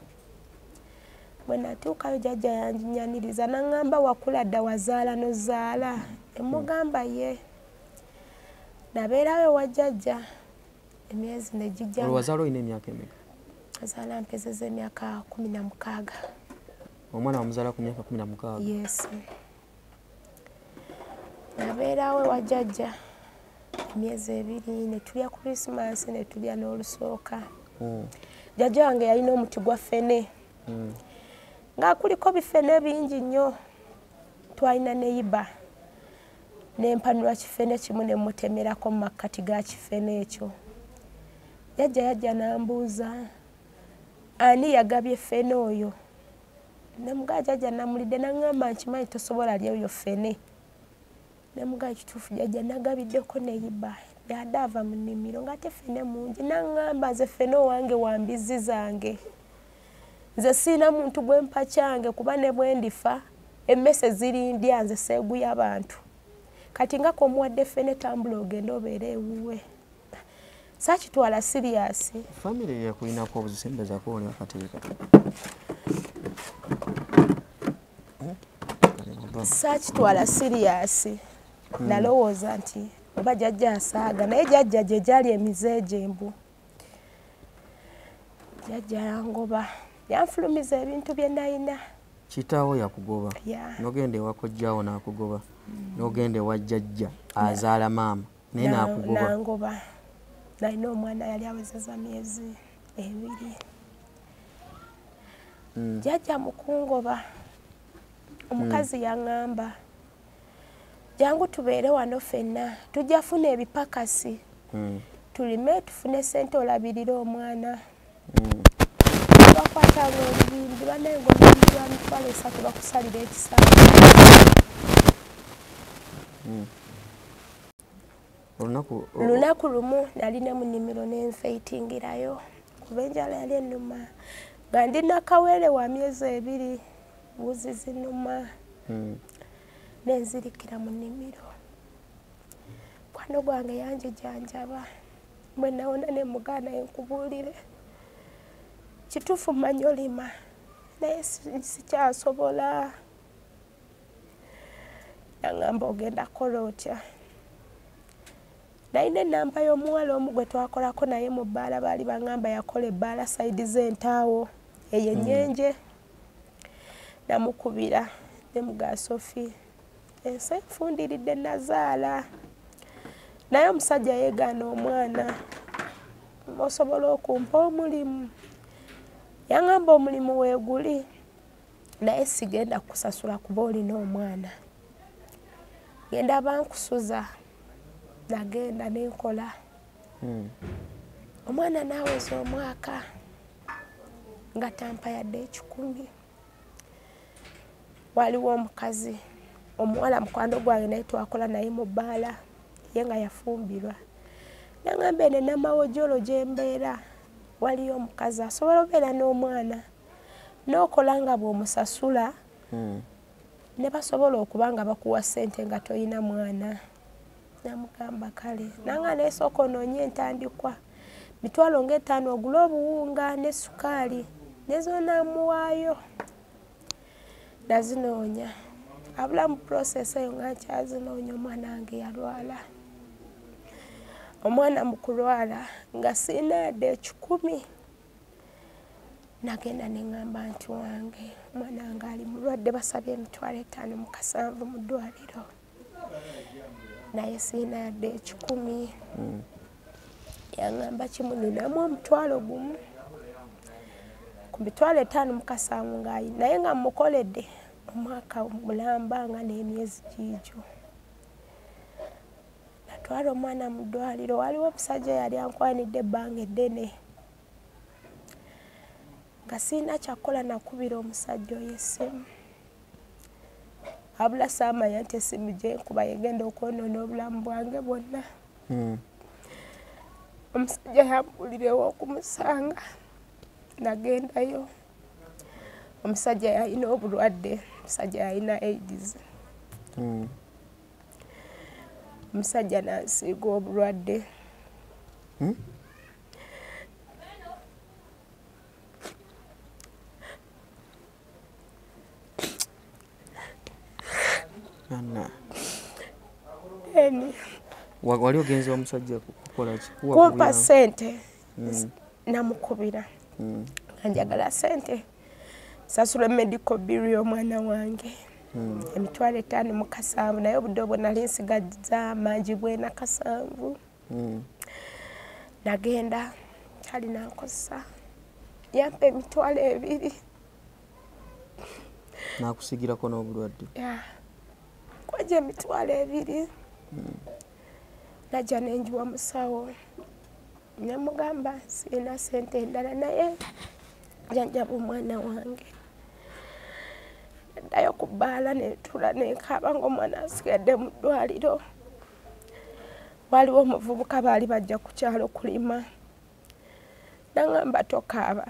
Bwe natuukayo jjajja yanyaniriza n'aŋŋamba wakula dda wazaala n'ozaala. Emugamba ye nabeerawo ewa jjajja emyezi ne gijja. Wazaala olina emyaka emeka? Azaala mpezeza emyaka 16. Omwana wamuzaala ku myaka 16? Yes. Nabeerawo ewa jjajja emyezi 2 ne tulya Christmas ne tulya n'olusooka. Jjajja wange yalina omuti gwa ffene nga kuliko bifene bingi nnyo. Twalina neyiba nempanula kifene kimu ne mutemerako mu makkati ga kifene ekyo. Jjajja yajja n'ambuuza ani yagabye ffene oyo. Nemugaa jjajja namulidde n'aŋŋamba nkimanyi tosobola lya oyo ffene. Nemugaa kituufu jjajja nagabiddeko neyiba yadde ava mu nnimiro ng'ate ffene mungi. N'aŋŋamba nze ffene owange wa mbizzi zange, nze siina muntu gwe mpa kyange kuba ne bwe ndifa emmese zirindya nze seeguya abantu. Kati nga komuwadde ffene tambula ogenda obeera ewuwe. Saakitwala serious. Famire yakulinako obuzisembezako oli akateeka. Saakitwala serious. Nalowooza nti oba jjajja asaaga naye jjajja gye gyali emize gyembu. Jjajja yangoba yanfulumiza ebintu bye nalina. Kitaawo yakugoba? N'ogenda ewa kojjaawo n'akugoba? N'ogenda ewa jjajja azaala maama naye n'akugoba? Nangoba. Nalina omwana yali awezeza myezi 2. Jjajja mukungoba. Omukazi yaŋŋamba jangu tubeere wano ffenna tujja funa ebipakasi tulime tufune ssente olabirira omwana bakwatanga olubimbi banengo olubimbi lwa mitwalo 3 bakusalira ekisaawe lunaku lumu nalina mu nnimiro n'enfeitingirayo kuba enjala yali ennuma nga ndina kawere wa myezi 2 mbuzi zinuma nenzirikira mu nnimiro mukwano gwange yanjijanjaba bwe nawona ne mugaana enkubuulire kituufu mmanyi olima naye sikyasobola naŋŋamba ogenda kola otya nalina ennamba y'omuwala omu gwe twakolako naye mu bbaala baali baŋŋamba yakola ebbaala sayidi z'entaawo eyo ennyenje namukubira ne muga Sophie ensi enfundiridde nazaala naye omusajja yeegaana omwana osobola okumpa omulimu yaŋŋamba omulimu weeguli naye sigenda kusasula kuba olina omwana genda bankusuza nagenda nenkola omwana naaweza omwaka nga tampa yadde 10 waliwo omukazi omuwala mukwano gwange naye twakola naye mu bbaala ye nga yafumbirwa naŋŋamba ene namawojolo gye mbeera waliyo omukazi asobola obeera n'omwana n'okola nga bw'omusasula ne basobola okuba nga bakuwa ssente nga toyina mwana namugamba kale nanga nesooka onoonye entandikwa mitwalo nga 5 ogula obuwunga ne sukaali nezoonamuwaayo nazinoonya abula mu process eyo nga nkyazinoonya omwana wange yalwala omwana mu kulwala nga siina yadde 10 nagenda neŋŋamba nti wange omwana wange ali mulwadde basabye emitwalo 5,700 mu ddwaliro naye siina yadde 10 yaŋŋamba kimu ninamu omutwalo gumu ku mitwalo 5,700 ngaayi naye nga mukoledde omwaka mulambanga n'emyezi giijo natwala omwana mu ddwaliro waliwo omusajja yali ankwanidde ebbanga eddene nga siina kyakola nakubira omusajja oyo essimu abula saamanya nti essimu gyenkuba yegenda okwonoona obulamu bwange bwonna omusajja yambuulirewo okumusanga nagendayo omusajja yalina obulwadde omusajja yalina AIDS omusajja nansiiga obulwadde wali ogenzi omusajja kukola kumpa ssente namukubira njagala ssente sasula medical bill y'omwana wange emitwalo 5,700 naye obudde obwo nali nsigaza mangi bwena 7 nagenda talina nkozesa yampa emitwalo 2 nakusigirako n'obulwadde kwaja emitwalo 2 najja nenjiwa musawo namugamba siina ssente endala naye janjaba omwana wange naddayo ku bbaala netula nenkaaba ng'omwana asigadde mu ddwaliro waliwo omuvubuka baali bajja ku kyalo kulima naŋŋamba tokaaba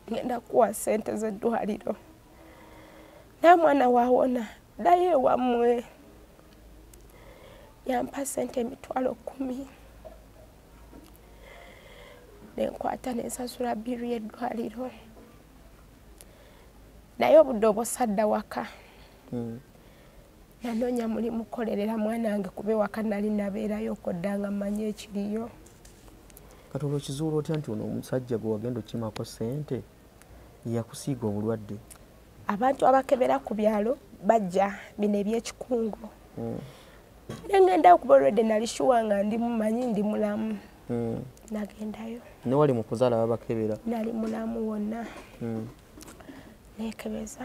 ngenda kuwa ssente z'eddwaliro naye omwana waawona ddayo ewammwe yampa ssente emitwalo 10 nenkwata nensasula biru y'eddwaliro naye obudde obwo sadda waka nanoonya mulimu kukolerera mwana wange kuba ewaka nali nabeerayo okoddanga mmanyi ekiriyo kati olwo kizuula otya nti ono omusajja gwe wagenda okimako ssente yakusiiga obulwadde abantu abakebera ku byalo bajja bino ebyekikungo nengendayo kuba olwedde nali shuwa nga ndi mumanyi ndi mulamu nagendayo ne wali mu kuzaala babakebera nali mulamu wonna nekebeza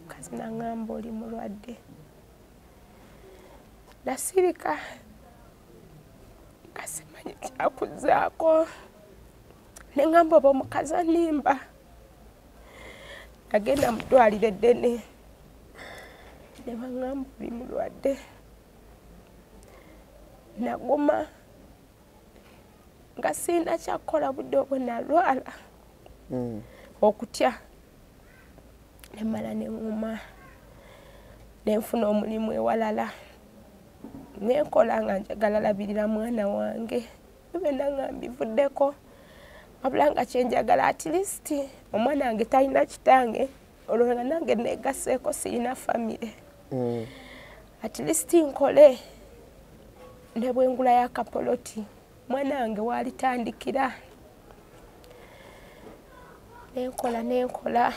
kazi naŋŋamba oli mulwadde nasirika kasimanye kyakuzaako neŋŋamba oba omukazi animba agenda mu ddwaliro eddene ne baŋŋamba oli mulwadde naguma nga sirina kyakukola budde obwo nalwala okutya nemala neŋŋuma nenfuna omulimu ewalala nenkola nga njagala labirira mwana wange byonna nga mbivuddeko wabula nga kyenjagala at least omwana wange talina kitange olwo nga nange negaseeko sirina famire at least nkole ne bwengula y'akapoloti mwana wange walitandikira nenkola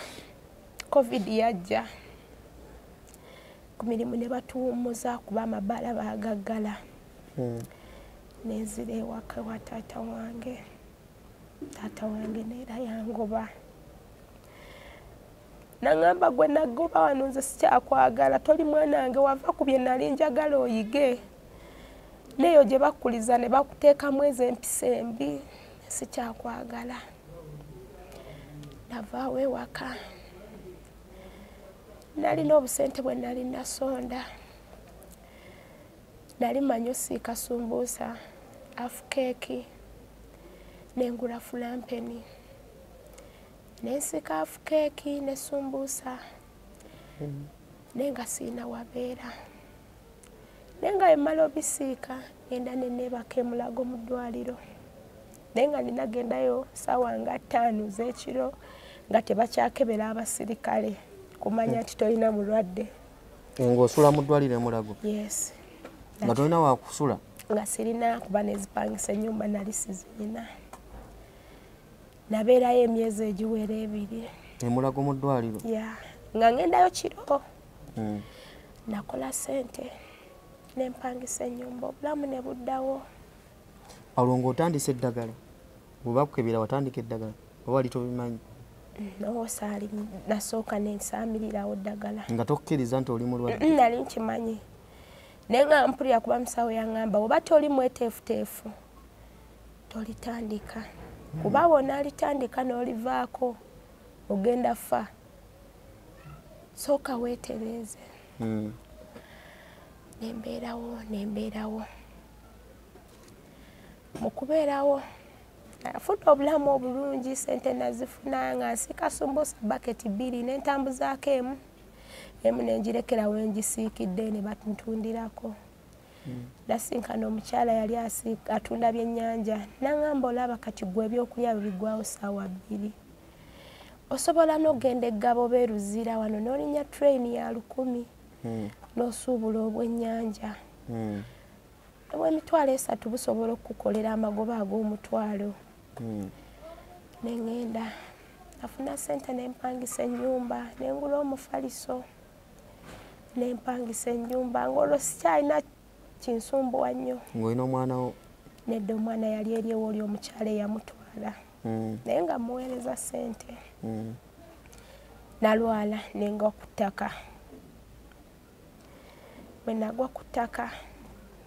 covid yajja ku mirimu ne batuwummuza kuba amabaala baagaggala nenzira ewaka wa taata wange neera yangoba naŋŋamba gwe nagoba wano nze sikyakwagala toli mwana wange wava ku bye nali njagala oyige neeyo gye bakkuliza ne bakuteekamu ezo empisa embi sikyakwagala navaawo ewaka nalina obusente bwe nali nasonda nali manyi osiika sumbuusa afukeeki nengula fulampeni nensika afukeeki ne sumbuusa nenga siina wabeera nenga emala obisiika ngenda neneebaka emulago mu ddwaliro nenga ninagendayo ssaawa nga 5 z'ekiro nga tebakyakebera abasirikale kumanya nti tolina mulwadde ng'osula mu ddwaliro emulago yes nga tolina wakusula nga sirina kuba nezipangisa ennyumba nali sizirina nabeerayo emyezi egiwera 2 emulago mu ddwaliro nga ngendayo kiro nakola sente nempangisa ennyumba obulamu ne buddawo olwo ng'otandisa eddagala bwe bakukebera watandika eddagala oba wali tobimanyi nowosaali nasooka nensaamirirawo eddagala nga tokkiriza nti oli mulwadde nali nkimanyi naye nga mpulira kuba musawo yaŋŋamba oba toli mweteefuteefu tolitandika kuba bw'onaalitandika n'olivaako ogenda fa sooka weetereeze nembeerawo mu kubeerawo nafuna obulamu obulungi sente nazifuna nga nsika sumbuusa baketi 2 nentambuzaako emu nengirekerawo engisiikidde ne batuntundirako nasinkana omukyala yali atunda byennyanja naŋŋamba olaba kati gwe ebyokulya bibigwawo ssaawa 2 osobola n'ogenda eggabo beeruzira wano n'olinya train ya 1,000 n'osuubula obwennyanja obw'emitwalo 3 busobola okukukolera amagoba ag'omutwalo neŋŋenda nafuna sente nempangisa ennyumba nengula omufaliso nempangisa ennyumba ng'olwo sikyalina kinsumbuwa nnyo ng'olina omwanawo nedda omwana yali eri ewooli omukyala eyamutwala naye nga muweereza sente nalwala nengwa ku ttaka bwe nagwa ku ttaka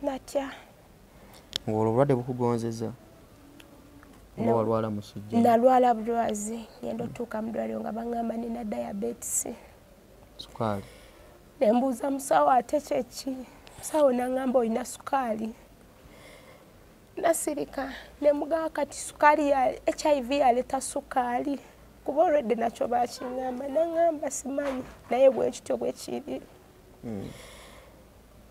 natya ng'olwo obulwadde bukugonzeza oba walwala musujja nalwala bulwazi ngenda otuuka mu ddwaliro nga baŋŋamba nina diabetes sukaali nembuuza musawo ate kyeki musawo naŋŋamba olina sukaali nasirika nemugamba kati sukaali ya HIV yaleeta sukaali kuba olwedde nakyo bakiŋŋamba naŋŋamba simanyi naye bwekityo bwe kiri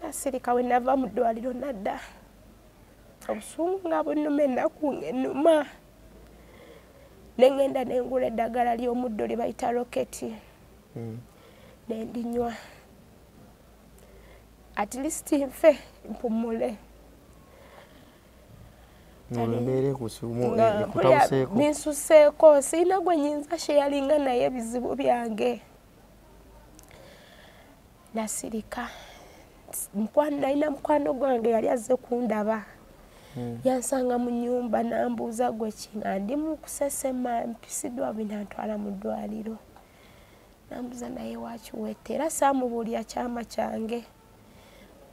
nasirika we nava mu ddwaliro nadda obusungu nga bunnuma ennaku ng'ennuma neŋŋenda nengula eddagala ly'omuddo lye bayita roketi nendinywa at least nfe mpumule binsuseeko sirina gwe nyinza sheyalinga naye ebizibu byange nasirika nalina mukwano gwange yali azze kundaba yansanga mu nnyumba nambuuza gwe ki nga ndi mu kusesema mpisiddwa binantwala mu ddwaliro nambuuza naye wakiwette era saamubuulira kyama kyange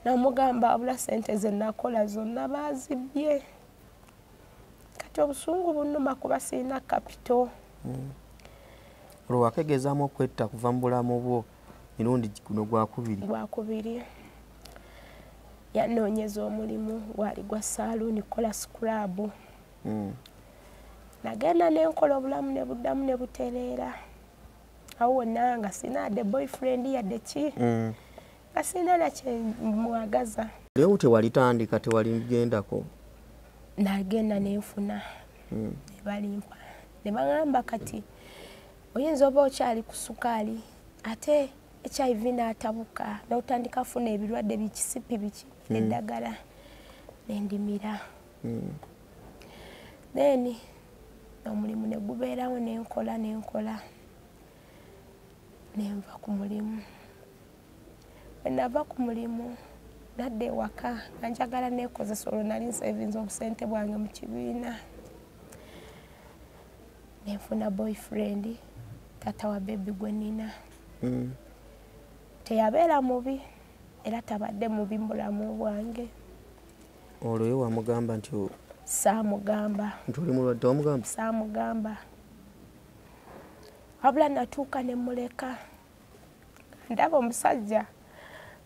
namugamba abula sente ze nakola zonna bazibye kati obusungu bunnuma kuba sirina kapito. olwo wakegezaamu okwetta kuva mu bulamu bwo mirundi guno gwakubiri yanoonyeza omulimu gwali gwa saaluuni kola scrub. Nagenda nenkola obulamu ne buddamu ne butereera awo wonna nga sirina yadde boyfriend yadde ki nga sirina nakyemwagaza. Leero tewalitandika tewaligendako? Nagenda nenfuna ne balimpa ne baŋŋamba kati oyinza oba okyali ku sukaali ate HIV n'atabuka n'otandika funa ebirwadde bikisipi biki eddagala nendimira. Then omulimu ne gubeerawo nenkola nenva ku mulimu. Bwe nava ku mulimu nadda ewaka nga njagala neekozesa olwo nali nsavinze obusente bwange mu kibiina. Nenfuna boyfriend tata wa bebi gwe nina. Teyabeera mubi era tabadde mubi mu bulamu bwange. Olwo ye wamugamba nti saamugamba nti oli mulwadde? Wamugamba? Saamugamba. Wabula natuuka ne muleka. Ndaba omusajja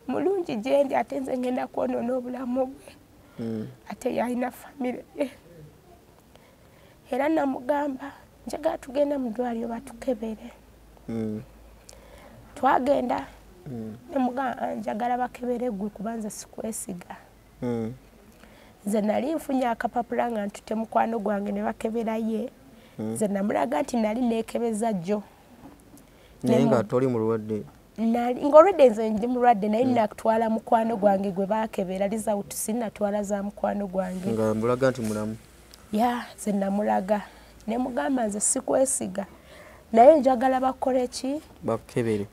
mulungi gye ndi ate nze ngenda kwonoona obulamu bwe. Ate yalina famire ye. Era namugamba njagala tugenda mu ddwaliro batukebere. Twagenda nemugamba njagala bakebere gwe kuba nze sikwesiga. Nze nali nfunye akapapula nga ntute mukwano gwange ne bakebera ye. Nze namulaga nti nali neekebeza jjo. Naye nga toli mulwadde? Ng'olwadde nze ndi mulwadde naye nakutwala mukwano gwange gwe baakebera result sinnatwala za mukwano gwange. Nga mulaga nti mulamu? Ya, nze namulaga. Ne mugamba nze sikwesiga. Naye njagala bakole ki?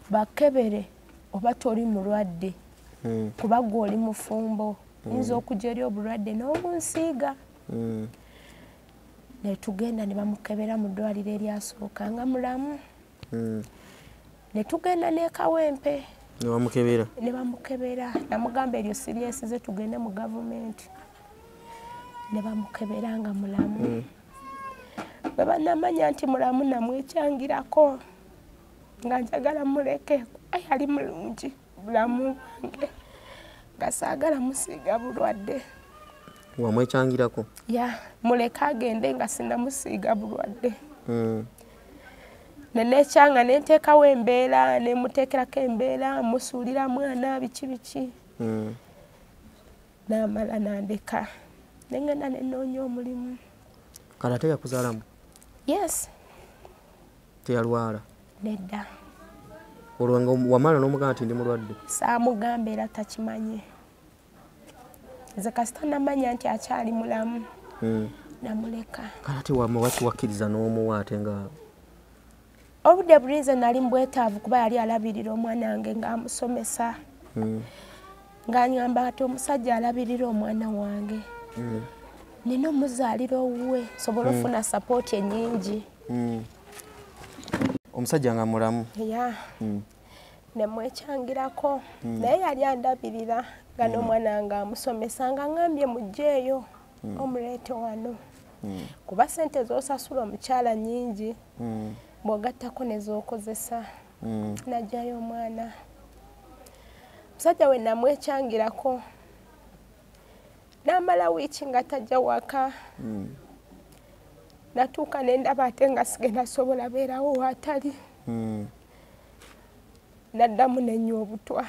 Bakebere oba toli mulwadde. Kuba gwe oli mufumbo. Nza okujja eri obulwadde n'obunsiiga. Ne tugenda ne bamukebera mu ddwaliro eryasooka nga mulamu. Ne tugenda ne Kawempe. Ne bamukebera? Ne bamukebera. Namugamba eryo siryesize tugende mu gavumenti. Ne bamukebera nga mulamu. Bwe banamanya nti mulamu namwekyangirako nga njagala muleke kuba yali mulungi bulamu bwange nga saagala musiiga bulwadde. Wamwekyangirako? Ya, muleke agende nga sinnamusiiga bulwadde. Nenekyanga nenteekawo embeera nemuteekerako embeera musuulira mwana biki biki. Namala nandeka nengenda nenoonya omulimu. Kale ate yakuzaalamu? Yes. Teyalwala? Nedda. Olwo nga wamala n'omugamba nti ndi mulwadde? Saamugamba era takimanye. Nze kasita namanya nti akyali mulamu. Namuleka. Kale ate wakiwakkiriza n'omuwa ate nga? Obudde bulize nali mbwetaavu kuba yali alabirira omwana wange ng'amusomesa. Ng'anyamba ati omusajja alabirira omwana wange. Nina omuzaalira owuwe sobola ofuna support ennyingi. Omusajja nga mulamu? Ya. Nemwekyangirako. Naye yali andabirira nga n'omwana wange amusomesa nga ngambye mujjeeyo omuleete wano. Kuba sente z'osasula omukyala nnyingi. Bw'ogattako ne z'okozesa. Najjayo omwana. Musajja we namwekyangirako. Namala wiiki nga tajja waka. Natuuka ne ndaba ate nga sigenda sobola beerawo waatali. Naddamu nenywa obutwa.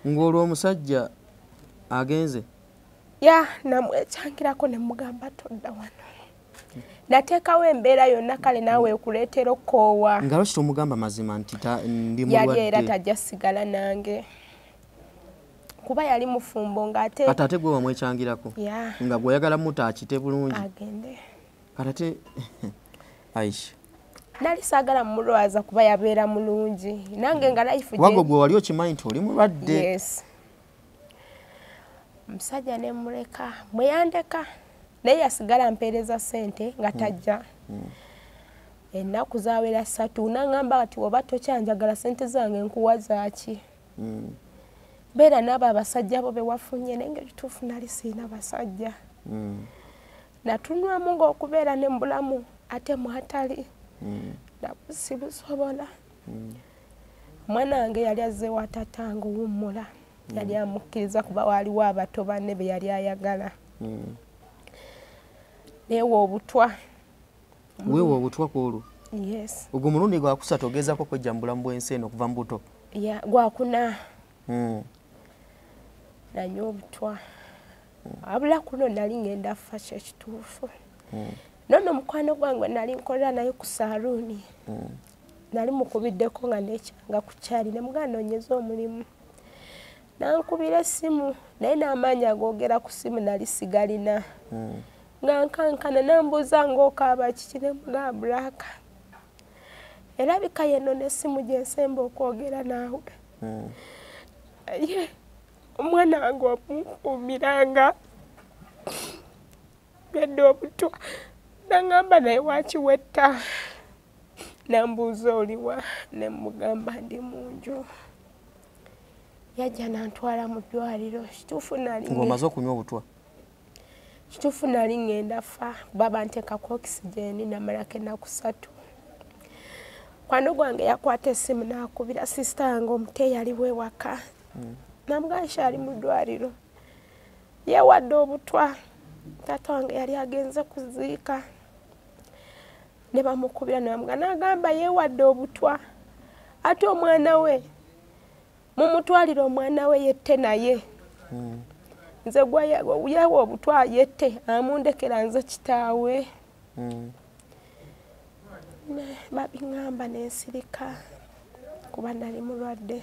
Ng'olwo omusajja agenze? Ya, namwekyangirako ne mugamba todda wano. Nateekawo embeera yonna kale naawe ekuleetera okkoowa. Nga lwaki tomugamba mazima nti ndi mulwadde? Yali era tajja sigala nange. Kuba yali mufumbo ng'ate. Kati ate gwe wamwekyangirako? Ya. Nga gw'oyagala mutakite bulungi? Agende. Kati ate Aisha. Nali saagala mulwaza kuba yabeera mulungi. Nange nga life gye. Wago gwe wali okimanyi nti oli mulwadde? Yes. Omusajja ne muleka. Bwe yandeka. Naye yasigala mpeereza ssente nga tajja. Ennaku zaawera 3 n'aŋŋamba ati oba tokyanjagala ssente zange nkuwa zaaki. beera n'abo abasajja bo bewafunye naye ng'ekituufu nali siina basajja natunwamu ng'okubeera ne mu bulamu ate mwatali sibusobola omwana wange yali azze wa tatange owummula yali amukkiriza kuba waaliwo abato banne be yali ayagala neewa obutwa weewa obutwa kwolwo yes ogwo mulundi gwakusatu ogezaako kwejja mu bulamu bw'ensi eno okuva mu buto gwakuna nanywa obutwa wabula kuno nali ngenda fa kyekituufu nono mukwano gwange nali nkolera naye ku saaluuni nali mukubiddeko nga nekyanga ku kyali ne muganda nonyeza omulimu nankubira essimu naye n'amaanyi agoogera ku ssimu nali sigalina nga nkankana nambuuza ng'okaaba kiki ne mugaa bulaka erabika yeno n'essimu gye nsemba okwogera naawe ye omwana wange omunkuumiranga bedde obutwa nangamba naye wakiwetta nambuuza oliwa ne mugamba ndi mu nju yajja nantwala mu ddwaliro kituufu nali ng'omaze okunywa obutwa kituufu nali ngenda fa baba nteekako okisigeni namalako ennaku 3 kwano gwange yakwata essimu n'akubira sisita wange omute yaliwo ewaka namugamba ali mu ddwaliro yeewadde obutwa taata wange yali agenze kuziika ne bamukubira n'agamba yeewadde obutwa ate omwana we mumutwalire omwana we yette naye nze yeewa obutwa yette amundekera nze kitaawe babiŋŋamba n'ensirika kuba nali mulwadde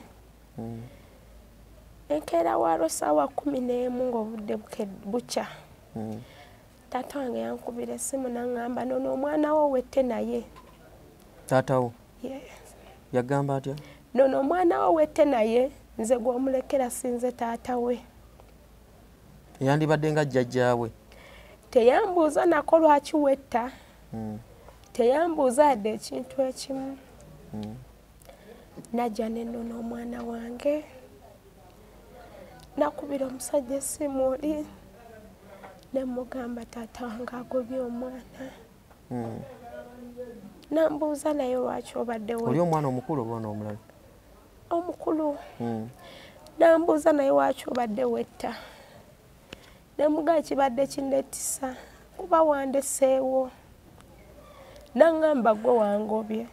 enkeera waalo ssaawa 11 ng'obudde bukya taata wange yankubira essimu naŋŋamba nono omwana wo wette naye taata wo yagamba atya nono omwana wo wette naye nze gw'omulekera sinze taata we yandibadde nga jjajjaawe teyambuuza nako lwaki wetta teyambuuza adde ekintu ekimu najja nenono omwana wange nakubira omusajja essimu oli nemugamba taata wange agobye omwana nambuuza naye lwaki obadde oli omwana omukulu oba omulala omukulu nambuuza naye lwaki obadde wetta nemugamba kibadde kinnettisa kuba wandeseewo naŋŋamba gwe wangobye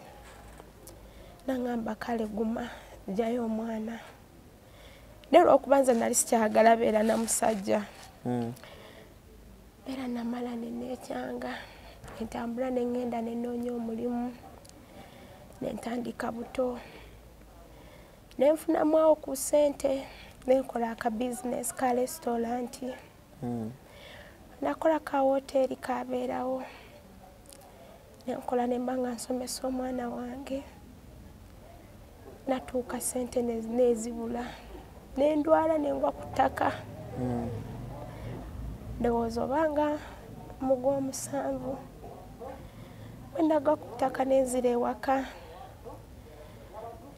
naŋŋamba kale guma jjayo omwana naye olwokuba nze nali sikyagala beera na musajja beera namala neneekyanga entambula neŋŋenda nenoonya omulimu nentandika buto nenfunamu awo ku ssente nenkola aka bizinesi ka restauranti nakola ka woteeri kabeerawo nenkola nemba nga nsomesa omwana wange natuuka ssente nezibula nendwala nengwa ku ttaka ndowooza obanga mu Gw'omusanvu bwendaga ku ttaka nenzira ewaka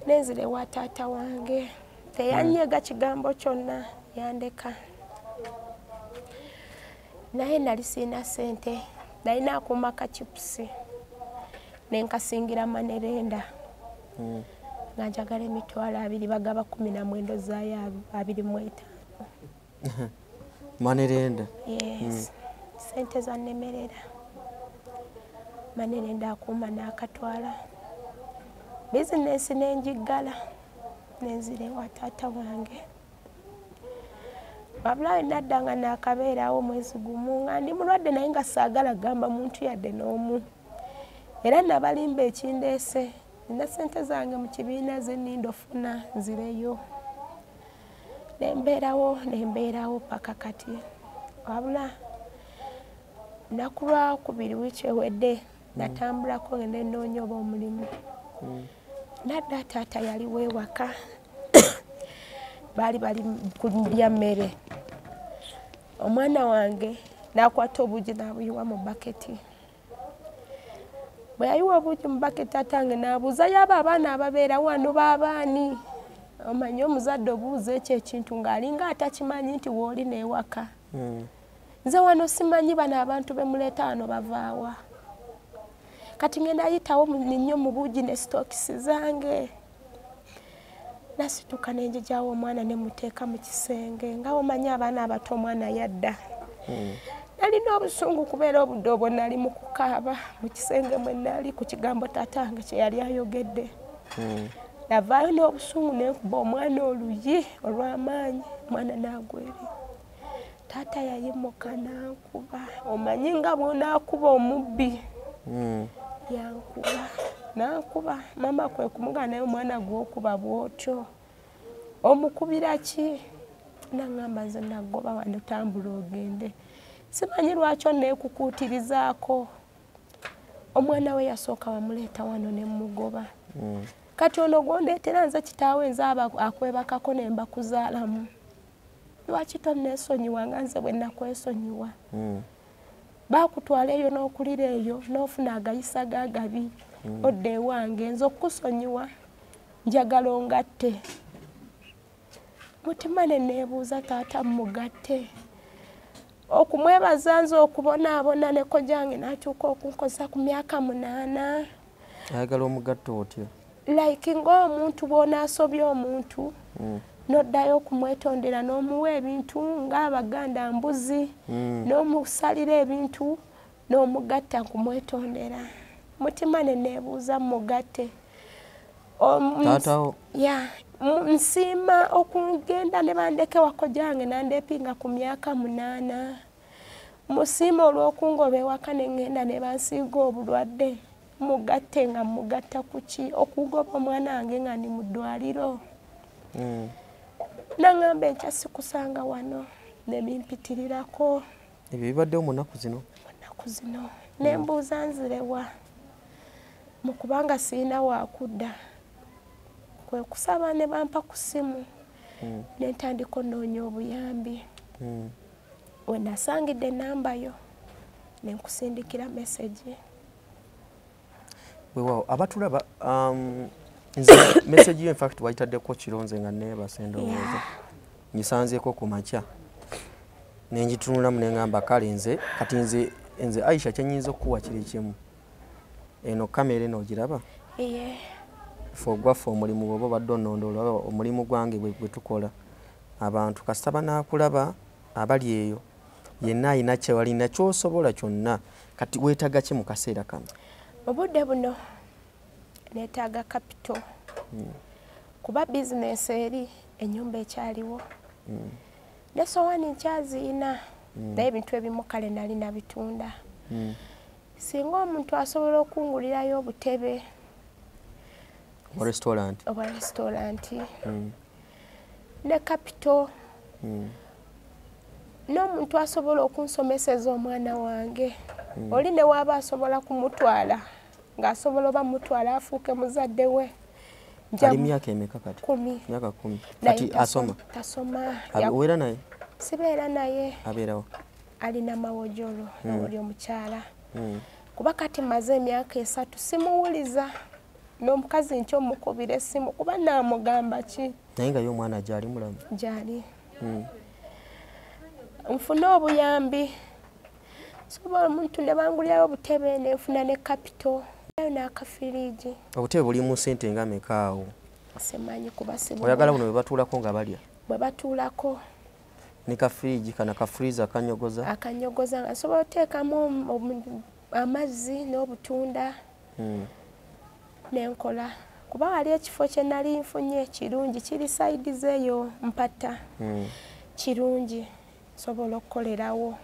nenzira ewa taata wange teyanyega kigambo kyonna yandeka naye nali siina ssente nalina akuuma ka chipusi nenkasingira manerenda nga njagala emitwalo 2 bagaba 19 zaayo 25 manerenda yes sente zannemerera manerenda akuuma n'akatwala bizinesi nenjiggala nenzira ewa taata wange wabula nadda nga naakabeerawo mwezi gumu nga ndi mulwadde naye nga saagala gamba muntu yadde n'omu era nabalimba ekindeese nina ssente zange mu kibiina zenninda ofuna nzireyo nembeerawo paka kati wabula nakulwa 2 wiiki ewedde natambulako ngenda ennoonya oba omulimu nadda taata yaliwo ewaka bali kulya mmere omwana wange nakwata obuugi nabuyiwa mu baketi bwe yayiwa obuugi mu baketi tatange nabuuza yaba abaana ababeera wano baabaani omanyi omuzadde obuuza ekyo ekintu ng'alinga atakimanyi nti wooli n'ewaka. Nze wano simanyi bano abantu bemuleeta wano bavaawa. Kati ngenda ayitawo nnyo mu buugi ne sitookisi zange. Nasituka ne njigyawo omwana ne muteeka mu kisenge. Nga omanyi abaana abato omwana yadda. Nalina obusungu kubeera obudde obwo nali mu kukaaba mu kisenge mwe nali ku kigambo taatange kye yali ayogedde. Navaayo n'obusungu ne nkuba omwana oluyi olw'amaanyi. Omwana n'agwa eri. Taata yayimuka n'ankuba. Omanyi nga bw'onaakuba omubbi. Yankuba. N'ankuba. Mama kwe kumugamba naye omwana gw'okuba bw'otyo. Omukubira ki? N'aŋŋamba nze nagoba wano tambula ogende. Simanyi lwaki onneekukuutirizaako. Omwana we yasooka wamuleeta wano ne mmugoba. Kati ono gw'ondeetera nze kitaawe nze akwebakako ne mbakuzaalamu. Lwaki tonneesonyiwa nga nze bwe nakwesonyiwa? Baakutwala eyo n'okulira eyo n'ofuna agayisa gaagabi. Odda ewange nze okukusonyiwa njagala ongatte. Mutima ne neebuuza taata mugatte. Okumwebaza nze okubonaabona ne kojjange n'atuuka okunkoza ku myaka 8. Ayagala omugatte otyo? Like ng'omuntu bw'onaasobya omuntu n'oddayo okumwetondera n'omuwa ebintu ng'Abaganda mbuzi n'omusalira ebintu n'omugatta kumwetondera. Mutima ne neebuuza mugatte. Taatawo? Nsiima okugenda ne bandeke wakojjange nandeepinga ku myaka 8. Musiima olw'okungoba ewaka ne ngenda ne bansiiga obulwadde. Mugatte nga mugatta ku ki? Okugoba omwana wange nga ndi mu ddwaliro. N'aŋŋamba enkya sikusanga wano ne bimpitirirako. Ebyo bibaddewo mu nnaku zino? Mu nnaku zino. Ne mbuuza nzirewa. Mu kubanga sirina waakudda. Kwe kusaba ne bampa ku ssimu. Ne ntandika onnoonya obuyambi. We nasangidde ennamba yo ne nkusindikira meseji. Weewaawo abatulaba nze meseji yo in fact wayitaddeko kironze nga neebase ndowooza. Ngisanzeeko ku makya ne ngitunulamu ne ngamba kale nze kati nze Aisha kye nnyinza okukuwa kiri kimu. Eno kamera eno ogiraba? Fogwaffe omulimu bw'oba obadde onnondoola omulimu gwange bwe tukola. Abantu kasita banaakulaba abali eyo yenna alina kyewalina ky'osobola kyonna. Kati weetaaga ki mu kaseera kano? Obudde buno neetaaga kapito. Kuba bizinesi eri ennyumba ekyaliwo. Ne sowaani nkyaziina naye ebintu ebimu kale nali nabitunda. Singa omuntu asobola okungulirayo obutebe oba restauranti ne kapito n'omuntu asobola okunsomeseza omwana wange. Oli ne waaba asobola kumutwala ng'asobola oba mutwala afuuke muzadde we. Ali myaka emeka kati? 10. Myaka 10. Kati asoma? Tasoma. Obeera naye? Sibeera naye. Abeerawo? Alina mawojolo oli omukyala. Kuba kati maze emyaka 3 simuwuliza. N'omukazi nti omukubira essimu kuba naamugamba ki? Naye nga ye omwana gyali mulamu? Gyali. Nfuna obuyambi. Sobola omuntu ne bangulirayo obutebe ne nfuna ne kapito. Nayo n'akafiriigi. Obutebe buli mu ssente nga meka awo? Simanyi kuba sibuwa. Oyagala buno bwe batuulako nga balya? Bwe batuulako. Ne kafiriigi kana kafuriza akanyogoza? Akanyogoza nga nsobola oteekamu amazzi n'obutunda. Nenkola kuba wali ekifo kye nali nfunye kirungi kiri sayidi zeeyo mpata. Kirungi sobola okukolerawo.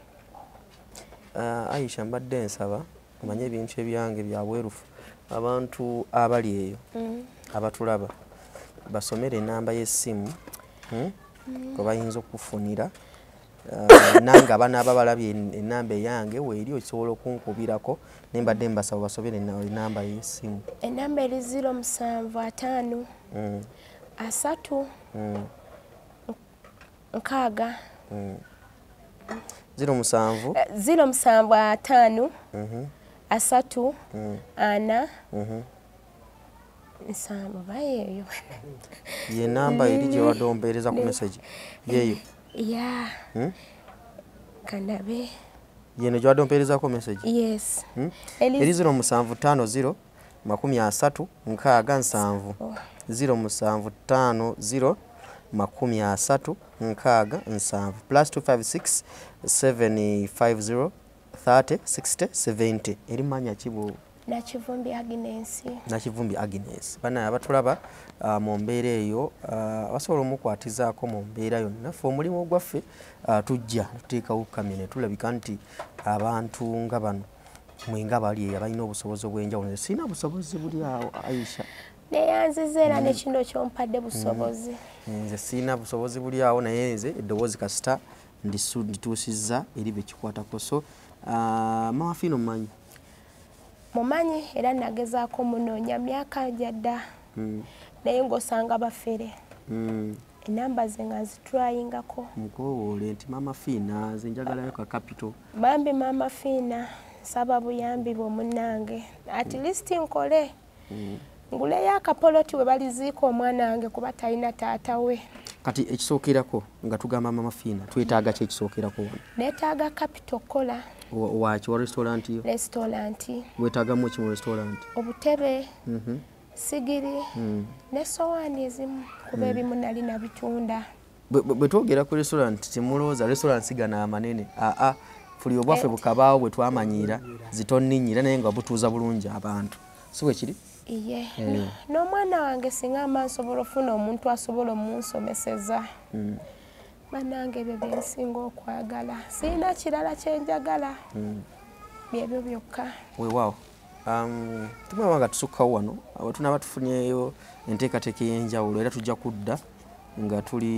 Aisha mbadde nsaba omanye ebintu ebyange bya bwerufu abantu abali eyo abatulaba basomere ennamba y'essimu kwe bayinza okufunira nange abanaaba balabye ennamba eyange weeri okusobola okunkubirako naye mbadde mbasaba basobere ennamba y'essimu. Ennamba eri 075 3 6 075 3 4 nsanvu bayeyo ye namba eri gye wadde ompeereza ku message yeeyo ya kanabe yeno gye wadde ompeerezako message yes eri 0750 30 67 0750 30 67 plus 256 750 30 60 70 eri manya kibo Nakivumbi Agnes. Nakivumbi Agnes. Bana abatulaba mu mbeera eyo abasobola omukwatizaako mu mbeera yonna ffe omulimu gwaffe tujja tuteekawo kamene tulabika nti abantu nga bano mwenga bali abalina obusobozi obw'enjawulo sina busobozi buli awo Aisha neyanziza era ne kino kyompadde busobozi nze sina busobozi buli awo naye nze eddoboozi kasita ndituusizza eri bekikwatako so mama Fino mmanyi mumanyi era nagezaako munoonya myaka jadda naye ng'osanga bafere enamba ze nga nzitryingako mukowoole nti mama Fina nze njagalayo ka capital bambi mama Fina nsaba buyambi bw'omunnange at least nkole nguleyo akapoloti we baliziika omwana wange kuba talina taata we kati ekisookerako nga tugamba mama Fina twetaaga ki ekisookerako wano neetaaga capital kola waki wa restaurant yo restaurant weetaagamu ki mu restaurant obutebe sigiri ne sowaani ezimu kuba ebimu nali nabitunda bwe twogera ku restaurant temulowooza restaurant sigana amanene fuli obwaffe bukabaawo bwe twamanyiira zitonninnyira naye nga butuuza bulungi abantu si bwe kiri iye n'omwana wange singa mba nsobola ofuna omuntu asobola omunsomeseza bannange ebyo byensinga okwagala sirina kirala kyenjagala byebyo byokka weewaawo tumwaba nga tusukkawo wano tunaba tufunyeyo enteekateeka ey'enjawulo era tujja kudda nga tuli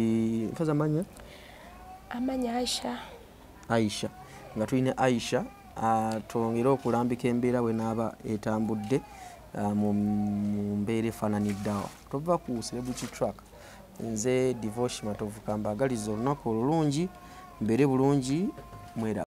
nfaza amanya Aisha nga tulina Aisha twongere okulambika embeera bwe naaba etambudde mu mbeera efaananiddeawo tova ku Celebrity Track nze Divorce Matovu Kambagaliza olunaku olulungi mbeere bulungi mwera